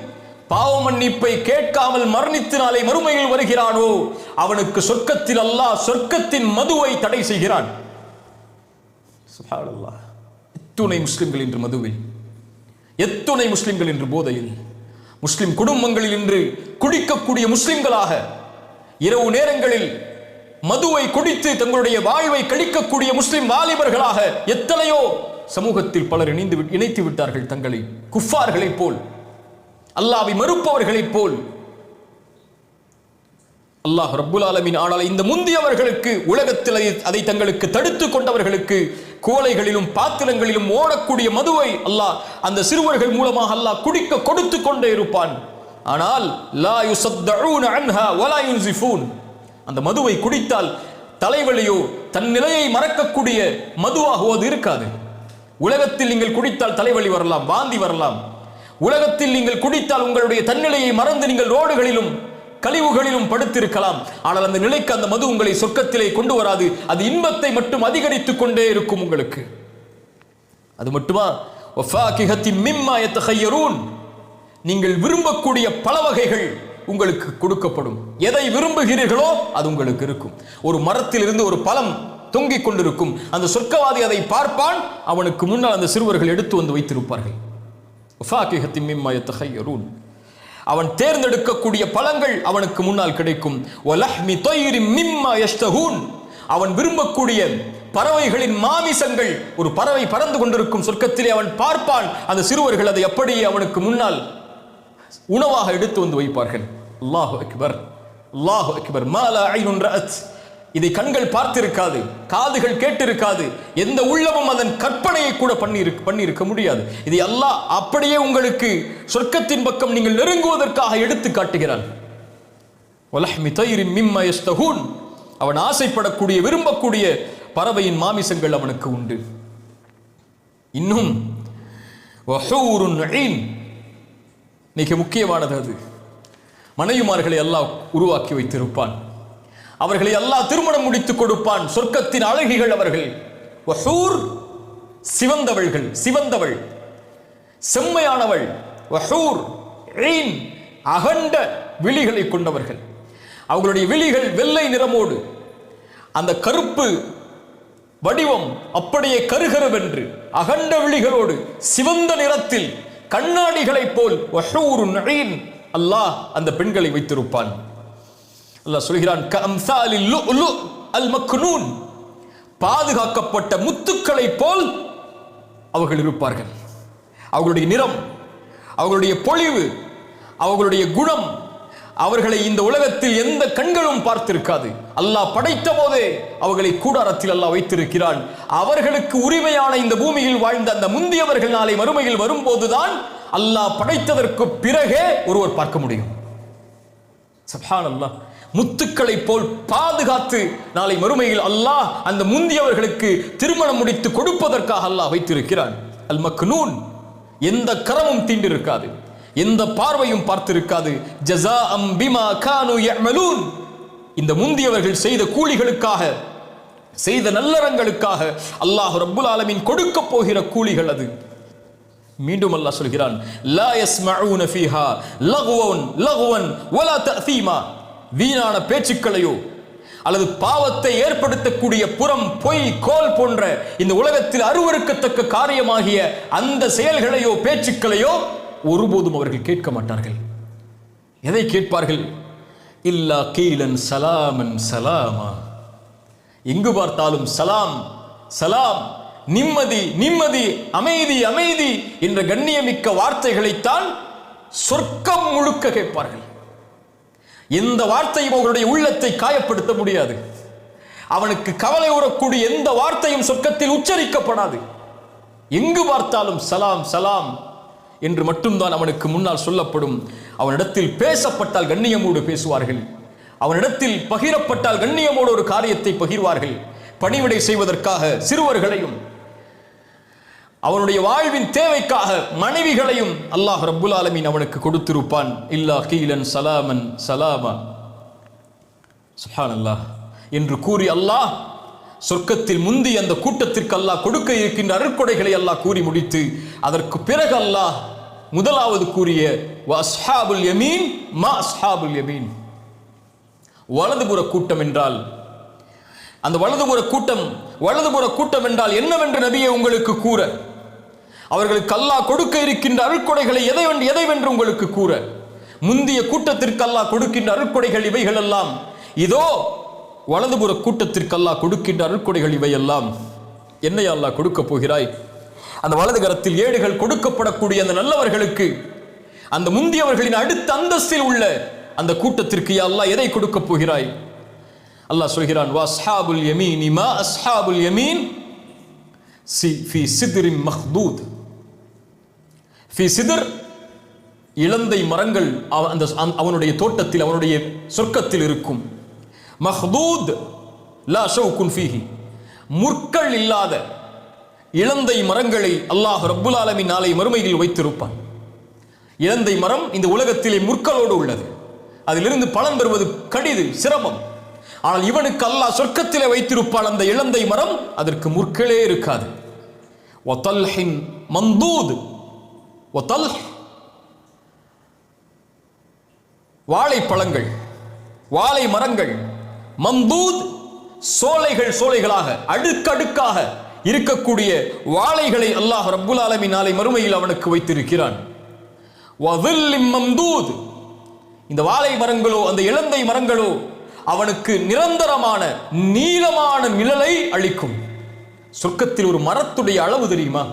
பாவ மன்னிப்பை கேட்காமல் மரணித்து நாளை மறுமையில் வருகிறானோ அவனுக்கு சொர்க்கத்தில் அல்லாஹ் சொர்க்கத்தின் மதுவை தடை செய்கிறான். சுப்ஹானல்லாஹ். எத்துணை முஸ்லிம்கள் இன்று மதுவில், எத்துணை முஸ்லிம்கள் இன்று போதையில், முஸ்லிம் குடும்பங்களில் இன்று குடிக்கக்கூடிய முஸ்லிம்களாக, இரவு நேரங்களில் மதுவை குடித்து தங்களுடைய வாழ்வை கழிக்கக்கூடிய முஸ்லிம் வாலிபர்களாக எத்தனையோ சமூகத்தில் பலர் இணைத்து விட்டார்கள். தங்களை குஃபார்களைப் போல், அல்லாஹ்வை மறுப்பவர்களைப் போல். அல்லாஹ் ரப்புல் ஆலமீன் ஆனால் இந்த முந்தியவர்களுக்கு, உலகத்தில் அதை தங்களுக்கு தடுத்து கொண்டவர்களுக்கு கோலைகளிலும் பாத்திரங்களிலும் ஓடக்கூடிய மதுவை அல்லாஹ் அந்த சிறுவர்கள் மூலமாக அல்லாஹ் குடிக்க கொடுத்து கொண்டே இருப்பான். ஆனால் லா யுஸத்தஊன அன்ஹா வலா யுன்ஸிஃபூன், அந்த மதுவை குடித்தால் தலைவலியோ தன் நிலையை மறக்கக்கூடிய மதுவாகவோ அது இருக்காது. உலகத்தில் நீங்கள் குடித்தால் தலைவலி வரலாம், வாந்தி வரலாம். உலகத்தில் நீங்கள் குடித்தால் உங்களுடைய தன்னிலையை மறந்து நீங்கள் ரோடுகளிலும் கழிவுகளிலும் படுத்திருக்கலாம். ஆனால் அந்த நிலைக்கு அந்த மது உங்களை சொர்க்கத்திலே கொண்டு வராது. அது இன்பத்தை மட்டும் அதிகரித்துக் கொண்டே இருக்கும் உங்களுக்கு. அது மட்டுமா? வஃபாகிஹத்தின் மிம்மா யத்தஹய்யரூன், நீங்கள் விரும்பக்கூடிய பல வகைகள் உங்களுக்கு கொடுக்கப்படும். எதை விரும்புகிறீர்களோ அது உங்களுக்கு இருக்கும். ஒரு மரத்தில் இருந்து ஒரு பழம் தொங்கிக் கொண்டிருக்கும். அந்த சொர்க்கவாதி அதை பார்ப்பான், அவனுக்கு முன்னால் அந்த சிறுவர்கள் எடுத்து வந்து வைத்திருப்பார்கள். வஃபாகிஹத்தின் மிம்மா யத்தஹய்யரூன், அவன் தேர்ந்தெடுக்கக்கூடிய பழங்கள் அவனுக்கு முன்னால் கிடைக்கும். வலஹ்மி தைரின் மிம்மா யஷ்தஹூன், அவன் விரும்பக்கூடிய பறவைகளின் மாமிசங்கள், ஒரு பறவை பறந்து கொண்டிருக்கும் சொர்க்கத்திலே அவன் பார்ப்பான். அந்த சிறுவர்கள் அதை அப்படியே அவனுக்கு முன்னால் உணவாக எடுத்து வந்து வைப்பார்கள். அல்லாஹு அக்பர், அல்லாஹு அக்பர். மா லா ஐனுன் ரஅத், இதை கண்கள் பார்த்திருக்காது, காதுகள் கேட்டிருக்காது, எந்த உள்ளமும் அதன் கற்பனையை கூட பண்ணியிருக்க முடியாது. இதை அல்லாஹ் அப்படியே உங்களுக்கு சொர்க்கத்தின் பக்கம் நீங்கள் நெருங்குவதற்காக எடுத்து காட்டுகிறான். வலஹ்மி தைரின் மிம்மா யஸ்தஹூன், அவன் ஆசைப்படக்கூடிய விரும்பக்கூடிய பறவையின் மாமிசங்கள் அவனுக்கு உண்டு. இன்னும் வஹூருன் ஈன், மிக முக்கியமானது அது. மனைவிமார்களை அல்லாஹ் உருவாக்கி வைத்திருப்பான். அவர்களை அல்லாஹ் திருமணம் முடித்துக் கொடுப்பான். சொர்க்கத்தின் அழகிகள் அவர்கள். வஹூர், சிவந்தவள்கள், சிவந்தவள், செம்மையானவள். வஹூர் ஈன், அகண்ட விழிகளை கொண்டவர்கள். அவர்களுடைய விழிகள் வெள்ளை நிறமோடு, அந்த கருப்பு வடிவம் அப்படியே கருகருவென்று அகண்ட விழிகளோடு சிவந்த நிறத்தில் கண்ணாடிகளைப் போல் அல்லாஹ் அந்த பெண்களை வைத்திருப்பான். அல்லாஹ் சொல்கிறான், கஅம்சாலில் லுஅ்லு அல் மக்னூன், பாதுகாக்கப்பட்ட முத்துக்களை போல் அவர்கள் இருப்பார்கள். அவர்களுடைய நிறம், அவர்களுடைய பொலிவு, அவர்களுடைய குணம், அவர்களை இந்த உலகத்தில் எந்த கண்களும் பார்த்திருக்காது. அல்லாஹ் படைத்த போதே அவர்களை கூடாரத்தில் அல்லாஹ் வைத்திருக்கிறான். அவர்களுக்கு உரிமையான இந்த பூமியில் வாழ்ந்த அந்த முந்தியவர்கள் நாளை மறுமையில் வரும்போதுதான் அல்லாஹ் படைத்ததற்கு பிறகே ஒருவர் பார்க்க முடியும். சுப்ஹானல்லாஹ். முத்துக்களை போல் பாதுகாத்து நாளை மறுமையில் அல்லாஹ் அந்த முந்தியவர்களுக்கு திருமணம் முடித்து கொடுப்பதற்காக அல்லாஹ் வைத்திருக்கிறான். அல் மக்னூன், எந்த கரமும் தீண்டிருக்காது, எந்த பார்வையும் பார்த்திருக்காது. ஜஸாஅம் பிமா கானூ யஅமலூன், இந்த முந்தியவர்கள் செய்த கூலிகளுக்காக, செய்த நல்லறங்களுக்காக அல்லாஹ் ரப்புல் ஆலமீன் கொடுக்க போகிற கூலிகள் அது. மீண்டும் அல்லாஹ் சொல்கிறான், லா யஸ்மஊன ஃபீஹா லகுவன் வலா தஅதீமா, வீணான பேச்சுக்களையோ அல்லது பாவத்தை ஏற்படுத்தக்கூடிய புறம், பொய், கோல் போன்ற இந்த உலகத்தில் அருவருக்கத்தக்க காரியமாகிய அந்த செயல்களையோ பேச்சுக்களையோ ஒருபோதும் அவர்கள் கேட்க மாட்டார்கள். எதை கேட்பார்கள்? இல்லா கீலன் சலாமன் சலாமா, எங்கு பார்த்தாலும் சலாம் சலாம், நிம்மதி நிம்மதி, அமைதி அமைதி என்ற கண்ணியமிக்க வார்த்தைகளைத்தான் சொர்க்கம் முழுக்க கேட்பார்கள். எந்த வார்த்தையும் அவர்களுடைய உள்ளத்தை காயப்படுத்த முடியாது. அவனுக்கு கவலை உறக்கூடிய எந்த வார்த்தையும் சொர்க்கத்தில் உச்சரிக்கப்படாது. எங்கு பார்த்தாலும் சலாம் சலாம் என்று மட்டும்தான் அவனுக்கு முன்னால் சொல்லப்படும். அவனிடத்தில் பேசப்பட்டால் கண்ணியமோடு பேசுவார்கள். அவனிடத்தில் பகிரப்பட்டால் கண்ணியமோடு ஒரு காரியத்தை பகிர்வார்கள். பணிவிடை செய்வதற்காக சிறுவர்களையும், அவனுடைய வாழ்வின் தேவைக்காக மனைவிகளையும் அல்லாஹ் ரப்புல் ஆலமீன் அவனுக்கு கொடுத்திருப்பான். இல்லா கீலன் சலாமன் சலாமா, சுப்ஹானல்லாஹ் என்று கூறி அல்லாஹ் சொர்க்கத்தில் முந்தி அந்த கூட்டத்திற்கு அல்லாஹ் கொடுக்க இருக்கின்ற அருட்கொடைகளை அல்லாஹ் கூறி முடித்து அதற்கு பிறகு அல்லாஹ் முதலாவது கூறிய வஅஸ்ஹாபுல் யமீன் மா அஸ்ஹாபுல் யமீன், வலதுபுற கூட்டம் என்றால், அந்த வலதுபுற கூட்டம் என்றால் என்னவென்று நபியே உங்களுக்கு கூற, அவர்களுக்கு அல்லாஹ் கொடுக்க இருக்கின்ற அருட்கொடைகளை எதைவென்று உங்களுக்கு கூற, முந்திய கூட்டத்திற்கு அல்லாஹ் கொடுக்கின்ற அருட்கொடைகள் இவைகள் எல்லாம், இதோ வலதுபுற கூட்டத்திற்கு அல்லாஹ் கொடுக்கின்ற அருட்கொடைகள் இவையெல்லாம். என்னை அல்லாஹ் கொடுக்க போகிறாய்? அந்த வலது கரத்தில் ஏடுகள் கொடுக்கப்படக்கூடிய அந்த நல்லவர்களுக்கு, அந்த முந்தியவர்களின் அடுத்த அந்தஸ்தில் உள்ள அந்த கூட்டத்திற்கு யா அல்லாஹ் எதை கொடுக்க போகிறாய்? அல்லாஹ் சொல்கிறான், வஅஸ்ஹாபுல் யமீன் மா அஸ்ஹாபுல் யமீன் ஃபீ சித்ரின் மஹ்தூத். ஃபீ சித்ர், இலந்தை மரங்கள் அவனுடைய தோட்டத்தில், அவனுடைய சொர்க்கத்தில் இருக்கும். மஹ்தூத் லா ஷௌகுன் ஃபீஹி, முற்கள் இல்லாத இலந்தை மரங்களை அல்லாஹ் ரப்புல் ஆலமீன் நாளை மறுமையில் வைத்திருப்பான். இலந்தை மரம் இந்த உலகத்திலே முற்களோடு உள்ளது. அதிலிருந்து பலன் பெறுவது கடிது, சிரமம். ஆனால் இவனுக்கு அல்லாஹ் சொர்க்கத்திலே வைத்திருப்பான் அந்த இலந்தை மரம், அதற்கு முற்களே இருக்காது. வதல்ஹின் மந்தூத், வதல்ஹ் வாழைப்பழங்கள், வாழை மரங்கள், மந்தூத் சோலைகளாக அடுக்கடுக்காக இருக்கக்கூடிய வாழைகளை அல்லாஹ் ரப்புல் ஆலமீன் நாளை மறுமையில் அவனுக்கு வைத்திருக்கிறான். வதில்லிம் மம்தூத், இந்த வாழை மரங்களோ அந்த இலந்தை மரங்களோ அவனுக்கு நிரந்தரமான நீளமான நிழலை அளிக்கும். சொர்க்கத்தில் ஒரு மரத்துடைய அளவு தெரியுமா?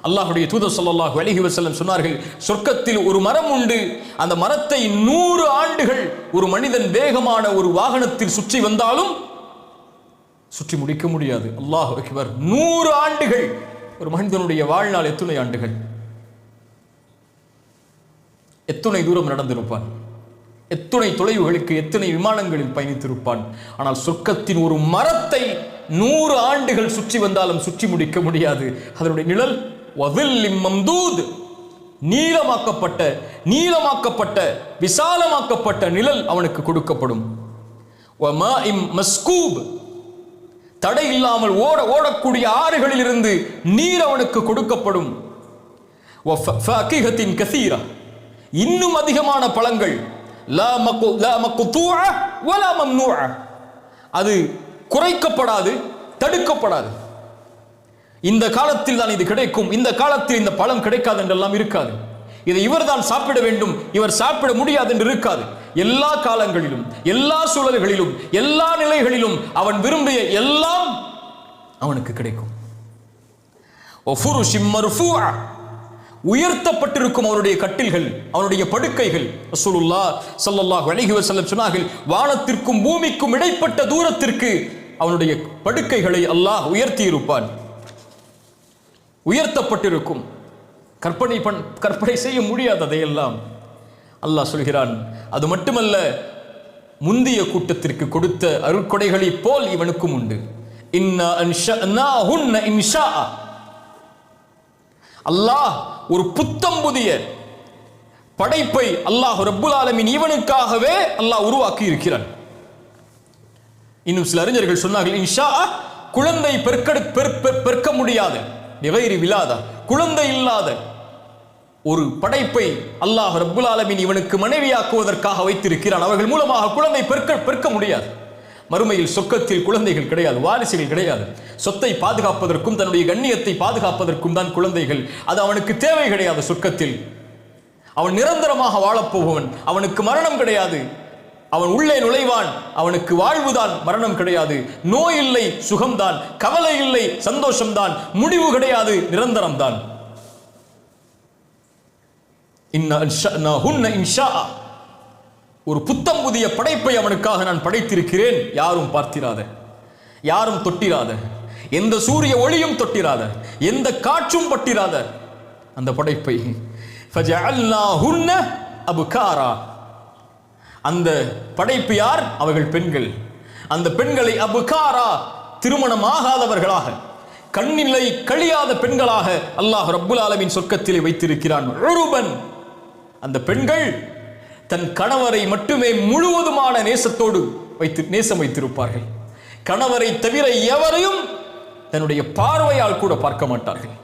அல்லாஹ்வுடைய தூதர் ஸல்லல்லாஹு அலைஹி வஸல்லம் சொன்னார்கள், சொர்க்கத்தில் ஒரு மரம் உண்டு, அந்த மரத்தை 100 ஆண்டுகள் ஒரு மனிதன் வேகமான ஒரு வாகனத்தில் சுற்றி வந்தாலும் சுற்றி முடிக்க முடியாது. அல்லாஹ் அக்பர். 100 ஆண்டுகள். ஒரு மனிதனுடைய வாழ்நாள் எத்தனை ஆண்டுகள்? எத்தனை தூரம் நடந்திருப்பான்? எத்தனை தொலைவுகளுக்கு எத்தனை விமானங்களில் பயணித்திருப்பான்? ஆனால் சொர்க்கத்தின் ஒரு மரத்தை 100 ஆண்டுகள் சுற்றி வந்தாலும் சுற்றி முடிக்க முடியாது. அதனுடைய நிழல் வதில்லிம் மம்தூத், நீளமாக்கப்பட்ட விசாலமாக்கப்பட்ட நிழல் அவனுக்கு கொடுக்கப்படும். வமாஇம் மஸ்கூப், தடை இல்லாமல் ஓடக்கூடிய ஆறுகளில் இருந்து நீர் அவனுக்கு கொடுக்கப்படும். வஃபாகிஹத்தின் கஸீரா, இன்னும் அதிகமான பழங்கள், லா மக்தூஅ வலா மம்னூஅ. அது குறைக்கப்படாது, தடுக்கப்படாது. இந்த காலத்தில் தான் இது கிடைக்கும், இந்த காலத்தில் இந்த பழம் கிடைக்காது என்றெல்லாம் இருக்காது. இதை இவர் தான் சாப்பிட வேண்டும், இவர் சாப்பிட முடியாது என்று இருக்காது. எல்லா காலங்களிலும், எல்லா சூழல்களிலும், எல்லா நிலைகளிலும் அவன் விரும்பிய எல்லாம் அவனுக்கு கிடைக்கும். உயர்த்தப்பட்டிருக்கும் அவருடைய கட்டில்கள், அவருடைய படுக்கைகள். ரசூலுல்லாஹ் ஸல்லல்லாஹு அலைஹி வஸல்லம் சொன்னார்கள், வானத்திற்கும் பூமிக்கும் இடைப்பட்ட தூரத்திற்கு அவனுடைய படுக்கைகளை அல்லாஹ் உயர்த்தி இருப்பான். உயர்த்தப்பட்டிருக்கும். கற்பனை செய்ய முடியாததையெல்லாம் அல்லாஹ் சொல்கிறான். அது மட்டுமல்ல, முந்திய கூட்டத்திற்கு கொடுத்த அருட்கொடைகளை போல் இவனுக்கும் உண்டு. இன்னா அன்ஷஅனாஹுன்ன இன்ஷாஅ. அல்லாஹ் ஒரு புத்தம் புதிய படைப்பை அல்லாஹ் ரப்புல் ஆலமீன் இவனுக்காகவே அல்லாஹ் உருவாக்கி இருக்கிறான். இன்னும் சில அறிஞர்கள் சொன்னார்கள், இன்ஷாஅ குழந்தை பெருக்க முடியாத நிகைரி விலாதா, குழந்தை இல்லாத ஒரு படைப்பை அல்லாஹ் ரப்புல் ஆலமீன் இவனுக்கு மனைவியாக்குவதற்காக வைத்திருக்கிறான். அவர்கள் மூலமாக குழந்தை பெருக்க முடியாது. மறுமையில் சொர்க்கத்தில் குழந்தைகள் கிடையாது, வாரிசுகள் கிடையாது. சொத்தை பாதுகாப்பதற்கும் தன்னுடைய கண்ணியத்தை பாதுகாப்பதற்கும் தான் குழந்தைகள். அது அவனுக்கு தேவை கிடையாது. சொர்க்கத்தில் அவன் நிரந்தரமாக வாழப்போபவன். அவனுக்கு மரணம் கிடையாது. அவன் உள்ளே நுழைவான், அவனுக்கு வாழ்வுதான், மரணம் கிடையாது. நோய் இல்லை, சுகம்தான். கவலை இல்லை, சந்தோஷம்தான். முடிவு கிடையாது, நிரந்தரம் தான். ஒரு புத்தம் புதிய படைப்பை அவனுக்காக நான் படைத்திருக்கிறேன். யாரும் பார்த்திராத, யாரும் தொட்டிராத, எந்த சூரிய ஒளியும் தொட்டிராத, எந்த காற்றும் பட்டிராத அந்த படைப்பை. அபுகாரா. அந்த படைப்பு யார்? அவர்கள் பெண்கள். அந்த பெண்களை அபுகாரா, திருமணமாகாதவர்களாக, கண்ணிலை கழியாத பெண்களாக அல்லாஹ் ரப்புல் ஆலமீன் சொர்க்கத்திலே வைத்திருக்கிறான். உருபன். அந்த பெண்கள் தன் கணவரை மட்டுமே முழுவதுமான நேசத்தோடு நேசம் வைத்திருப்பார்கள். கணவரை தவிர எவரையும் தன்னுடைய பார்வையால் கூட பார்க்க மாட்டார்கள்,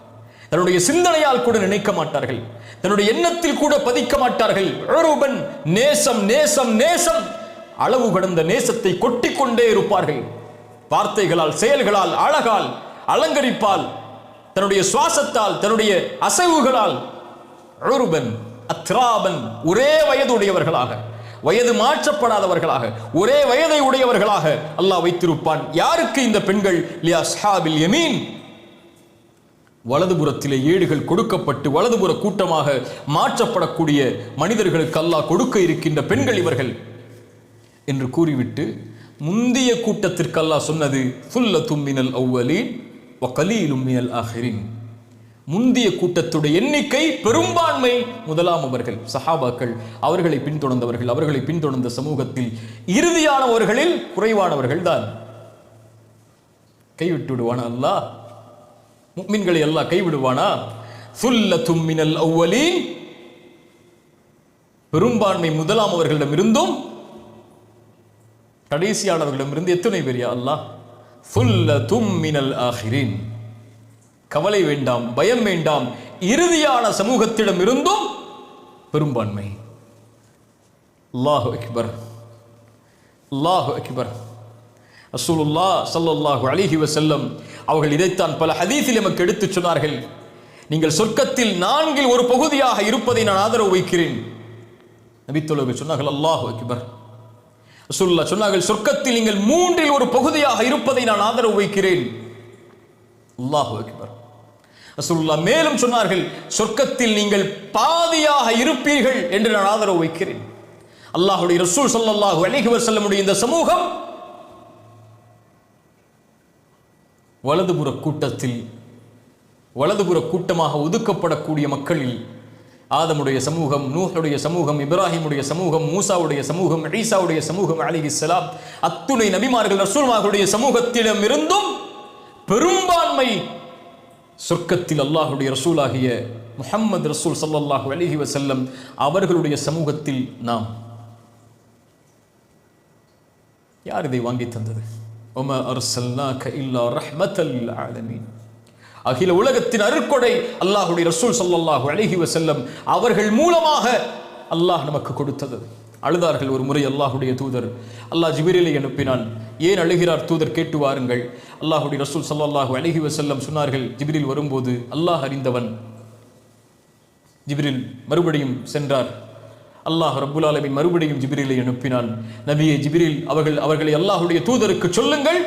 தன்னுடைய சிந்தனையால் கூட நினைக்க மாட்டார்கள், தன்னுடைய எண்ணத்தில் கூட பதிக்க மாட்டார்கள். உருபன். நேசம், நேசம், நேசம். அளவு கடந்த நேசத்தை கொட்டிக்கொண்டே இருப்பார்கள். வார்த்தைகளால், செயல்களால், அழகால், அலங்கரிப்பால், தன்னுடைய சுவாசத்தால், தன்னுடைய அசைவுகளால். உருபன் அத்ராபன். ஒரே வயது உடையவர்களாக, வயது மாற்றப்படாதவர்களாக, ஒரே வயதை உடையவர்களாக அல்லாஹ் வைத்திருப்பான். யாருக்கு இந்த பெண்கள்? லிஅஸ்ஹாபில் யமீன். வலதுபுறத்திலே ஏடுகள் கொடுக்கப்பட்டு வலதுபுற கூட்டமாக மாற்றப்படக்கூடிய மனிதர்களுக்கு அல்லாஹ் கொடுக்க இருக்கின்ற பெண்கள் இவர்கள் என்று கூறிவிட்டு, முந்திய கூட்டத்திற்கு அல்லாஹ் சொன்னது ஃபுல்லத்தும் மினல் அவ்வலீன் வ கலீலும் மினல் ஆஹிரின். முந்திய கூட்டத்துடைய எண்ணிக்கை பெரும்பான்மை முதலாம் அவர்கள் சஹாபாக்கள், அவர்களை பின்தொடர்ந்தவர்கள், அவர்களை பின்தொடர்ந்த சமூகத்தில் இறுதியானவர்களில் குறைவானவர்கள் தான். கைவிட்டு விடுவானா அல்லாஹ்? முஃமின்களை அல்லாஹ் கைவிடுவானா? ஃபுல்லத்தும் மினல் அவ்வலீன். பெரும்பான்மை முதலாம் அவர்களிடம் இருந்தும் கடைசியானவர்களிடம் இருந்து எத்தனை பேர் யா அல்லாஹ்? ஃபுல்லத்தும் மினல் ஆஹிரின். கவலை வேண்டாம், பயம் வேண்டாம். இறுதியான சமூகத்திடம் இருந்தும் பெரும்பான்மை. அல்லாஹு அக்பர், அல்லாஹு அக்பர். ரசூலுல்லாஹ் ஸல்லல்லாஹு அலைஹி வஸல்லம் அவர்கள் இதைத்தான் பல ஹதீஸில் நமக்கு எடுத்துச் சொன்னார்கள். நீங்கள் சொர்க்கத்தில் 4இல் ஒரு பகுதியாக இருப்பதை நான் ஆதரவு வைக்கிறேன். நபித்தோழர்கள் சொன்னார்கள் அல்லாஹு அக்பர். ரசூலுல்லாஹ் சொன்னார்கள், சொர்க்கத்தில் நீங்கள் 3இல் ஒரு பகுதியாக இருப்பதை நான் ஆதரவு வைக்கிறேன். அல்லாஹு அக்பர். ரசூலுல்லாஹ் மேலும் சொன்னார்கள், சொர்க்கத்தில் நீங்கள் பாதியாக இருப்பீர்கள் என்று நான் ஆதரவு வைக்கிறேன். அல்லாஹ்வுடைய ரசூல் ஸல்லல்லாஹு அலைஹி வஸல்லமுடைய இந்த சமூகம் வலதுபுற கூட்டத்தில், வலதுபுற கூட்டமாக ஒதுக்கப்படக்கூடிய மக்களில் ஆதமுடைய சமூகம், நூஹுடைய சமூகம், இப்ராஹிமுடைய சமூகம், மூசாவுடைய சமூகம், ஈசாவுடைய சமூகம் அலைஹிஸ்ஸலாம், அத்துணை நபிமார்கள் ரசூலுல்லாஹுடைய சமூகத்திடம் இருந்தும் பெரும்பான்மை சொர்க்கத்தில் அல்லாஹுடைய ரசூலாகிய முஹம்மது ரசூல் ஸல்லல்லாஹு அலைஹி வஸல்லம் அவர்களுடைய சமூகத்தில் நாம். யார் இதை வாங்கி தந்தது? வமா அர்ஸல்னாக இல்லா ரஹ்மத்தல் லில் ஆலமீன். அகில உலகத்தின் அருட்கொடை அல்லாஹுடைய ரசூல் ஸல்லல்லாஹு அலைஹி வஸல்லம் அவர்கள் மூலமாக அல்லாஹ் நமக்கு கொடுத்தது. அழுதார்கள். ஒரு முறை அல்லாஹுடைய தூதர், அல்லாஹ் ஜிப்ரீலை அனுப்பினான். ஏன் அழுகிறார் தூதர், கேட்டு வாருங்கள். அல்லாஹுடைய ரசூல் ஸல்லல்லாஹு அலைஹி வஸல்லம் சொன்னார்கள், ஜிப்ரீல் வரும்போது அல்லாஹ் அறிந்தவன். ஜிப்ரீல் மறுபடியும் சென்றார். அல்லாஹ் ரப்புல் ஆலமீன் மறுபடியும் ஜிப்ரீலை அனுப்பினான். நபியே ஜிப்ரீல், அவர்களை அல்லாஹுடைய தூதருக்கு சொல்லுங்கள்,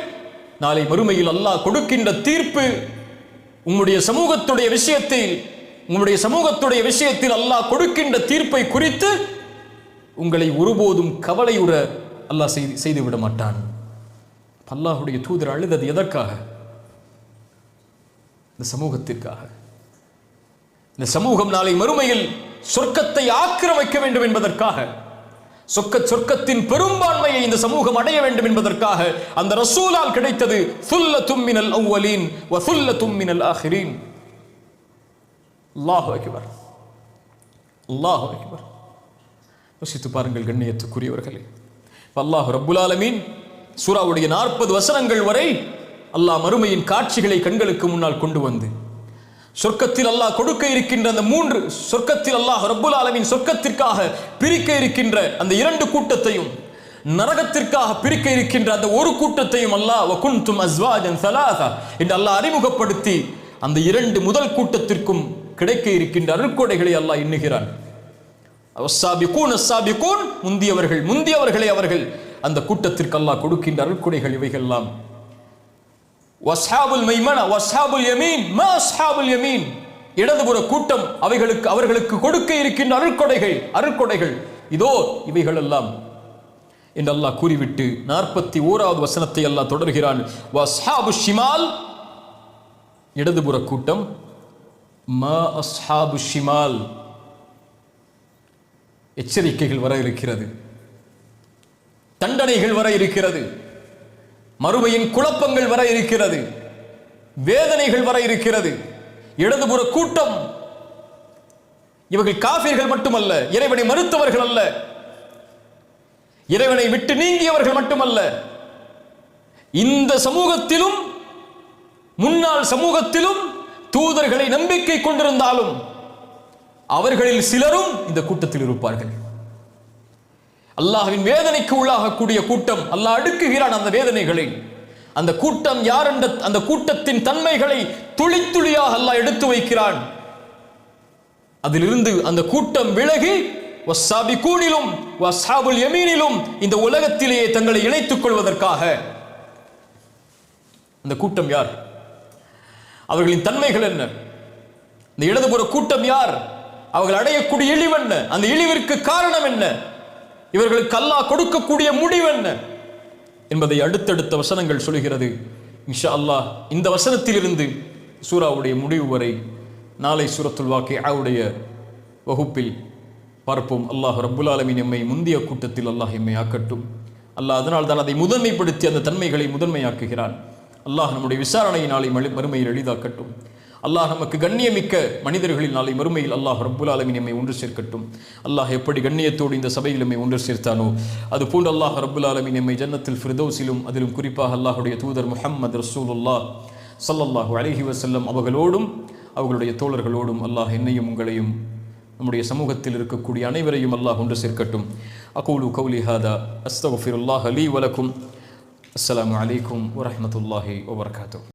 நாளை மறுமையில் அல்லாஹ் கொடுக்கின்ற தீர்ப்பு உம்முடைய சமூகத்துடைய விஷயத்தில் அல்லாஹ் கொடுக்கின்ற தீர்ப்பை குறித்து உங்களை ஒருபோதும் கவலையுற அல்லாஹ் செய்து விட மாட்டான். அல்லாஹுடைய தூதர் அழுதது எதற்காக? இந்த சமூகத்திற்காக. இந்த சமூகம் நாளை மறுமையில் சொர்க்கத்தை ஆக்கிரமிக்க வேண்டும் என்பதற்காக, சொர்க்கத்தின் பெரும்பான்மையை இந்த சமூகம் அடைய வேண்டும் என்பதற்காக அந்த ரசூலால் கிடைத்தது சுல்லத்தும் மினல் அவ்வலீன் வ சுல்லத்தும் மினல் ஆகிரீன். அல்லாஹு அக்பர், அல்லாஹு அக்பர். யோசித்து பாருங்கள் கண்ணியத்துக்குரியவர்களே. அல்லாஹ் ரப்புல் ஆலமீன் சூராவுடைய 40 வசனங்கள் வரை அல்லாஹ் மறுமையின் காட்சிகளை கண்களுக்கு முன்னால் கொண்டு வந்து, சொர்க்கத்தில் அல்லாஹ் கொடுக்க இருக்கின்ற அந்த 3 சொர்க்கத்தில் அல்லாஹ் ரப்புல் ஆலமீன் சொர்க்கத்திற்காக பிரிக்க இருக்கின்ற அந்த 2 கூட்டத்தையும், நரகத்திற்காக பிரிக்க இருக்கின்ற அந்த ஒரு கூட்டத்தையும் அல்லாஹ் வகுந்தும் அஸ்வாஜன் ஸலாஸா என்று அல்லாஹ் அறிமுகப்படுத்தி அந்த 2 முதல் கூட்டத்திற்கும் கிடைக்க இருக்கின்ற அருட்கொடைகளை அல்லாஹ் எண்ணுகிறான். அஸ்ஸாபிகூன் முந்தியவர்களே அவர்கள் அந்த கூட்டத்திற்கு அல்லாஹ் கொடுக்கின்ற அருட்கொடைகள் இவைகள் எல்லாம். வஸ்ஹாபுல் மைமனா வஸ்ஹாபுல் யமீன் மா அஸ்ஹாபுல் யமீன், இடதுபுற கூட்டம் அவர்களுக்கு கொடுக்க இருக்கின்ற அருட்கொடைகள் இதோ இவைகள் எல்லாம் என்று அல்லாஹ் கூறிவிட்டு 41வது வசனத்தை அல்லாஹ் தொடர்கிறான். வஸ்ஹாபு ஷிமால், இடதுபுற கூட்டம், மா அஸ்ஹாபு ஷிமால், எச்சரிக்கைகள் வர இருக்கிறது, தண்டனைகள் வர இருக்கிறது, மறுமையின் குழப்பங்கள் வர இருக்கிறது, வேதனைகள் வர இருக்கிறது. இடதுபுற கூட்டம் இவர்கள் காஃபிர்கள் மட்டுமல்ல, இறைவனை மறுத்தவர்கள் அல்ல, இறைவனை விட்டு நீங்கியவர்கள் மட்டுமல்ல, இந்த சமூகத்திலும் முன்னாள் சமூகத்திலும் தூதர்களை நம்பிக்கை கொண்டிருந்தாலும் அவர்களில் சிலரும் இந்த கூட்டத்தில் இருப்பார்கள். அல்லாஹ்வின் வேதனைக்கு உள்ளாகக்கூடிய கூட்டம், அல்லாஹ் அடுக்குகிறான் அந்த வேதனைகளை. அந்த கூட்டம் யார் என்ற அந்த கூட்டத்தின் தன்மைகளை துளி துளியாக அல்லாஹ் எடுத்து வைக்கிறான். அதிலிருந்து அந்த கூட்டம் விலகி வஸ்ஸாபிகூனிலும் வஸ்ஹாபுல் யமீனிலும் இந்த உலகத்திலேயே தங்களை இணைத்துக் கொள்வதற்காக. அந்த கூட்டம் யார்? அவர்களின் தன்மைகள் என்ன? இந்த இடதுபுற கூட்டம் யார்? அவர்கள் அடையக்கூடிய இழிவு என்ன? அந்த இழிவிற்கு காரணம் என்ன? இவர்களுக்கு அல்லாஹ் கொடுக்கக்கூடிய முடிவு என்ன என்பதை அடுத்தடுத்த வசனங்கள் சொல்கிறது. இன்ஷா அல்லாஹ் இந்த வசனத்திலிருந்து சூராவுடைய முடிவு வரை நாளை சூரத்துல் வாக்கிஆவுடைய வகுப்பில் பார்ப்போம். அல்லாஹ் ரப்புல் ஆலமீன் எம்மை முந்திய கூட்டத்தில் அல்லாஹ் எம்மை ஆக்கட்டும். அல்லாஹ் அதனால் தான் அதை முதன்மைப்படுத்தி அந்த தன்மைகளை முதன்மையாக்குகிறான். அல்லாஹ் நம்முடைய விசாரணை நாளை மறுமையில் எளிதாக்கட்டும். அல்லாஹ் நமக்கு கண்ணியமிக்க மனிதர்களில் நாளை மறுமையில் அல்லாஹ் ரப்புல் ஆலமீன் எம்மை ஒன்று சேர்க்கட்டும். அல்லாஹ் எப்படி கண்ணியத்தோடு இந்த சபையில் எம்மை ஒன்று சேர்த்தானோ அது போன்று அல்லாஹ் ரப்புல் ஆலமீன் எம்மை ஜன்னத்தில் ஃபிர்தௌஸிலும் அதிலும் குறிப்பாக அல்லாஹுடைய தூதர் முஹம்மது ரசூலுல்லாஹ் ஸல்லல்லாஹு அலைஹி வஸல்லம் அவர்களோடும் அவர்களுடைய தோழர்களோடும் அல்லாஹ் என்னையும் உங்களையும் நம்முடைய சமூகத்தில் இருக்கக்கூடிய அனைவரையும் அல்லாஹ் ஒன்று சேர்க்கட்டும். அகூலு கௌலி ஹாதா அஸ்தக்ஃபிருல்லாஹ லீ வலக்கும். அஸ்ஸலாமு அலைக்கும் வரஹ்மத்துல்லாஹி வபரகாத்துஹு.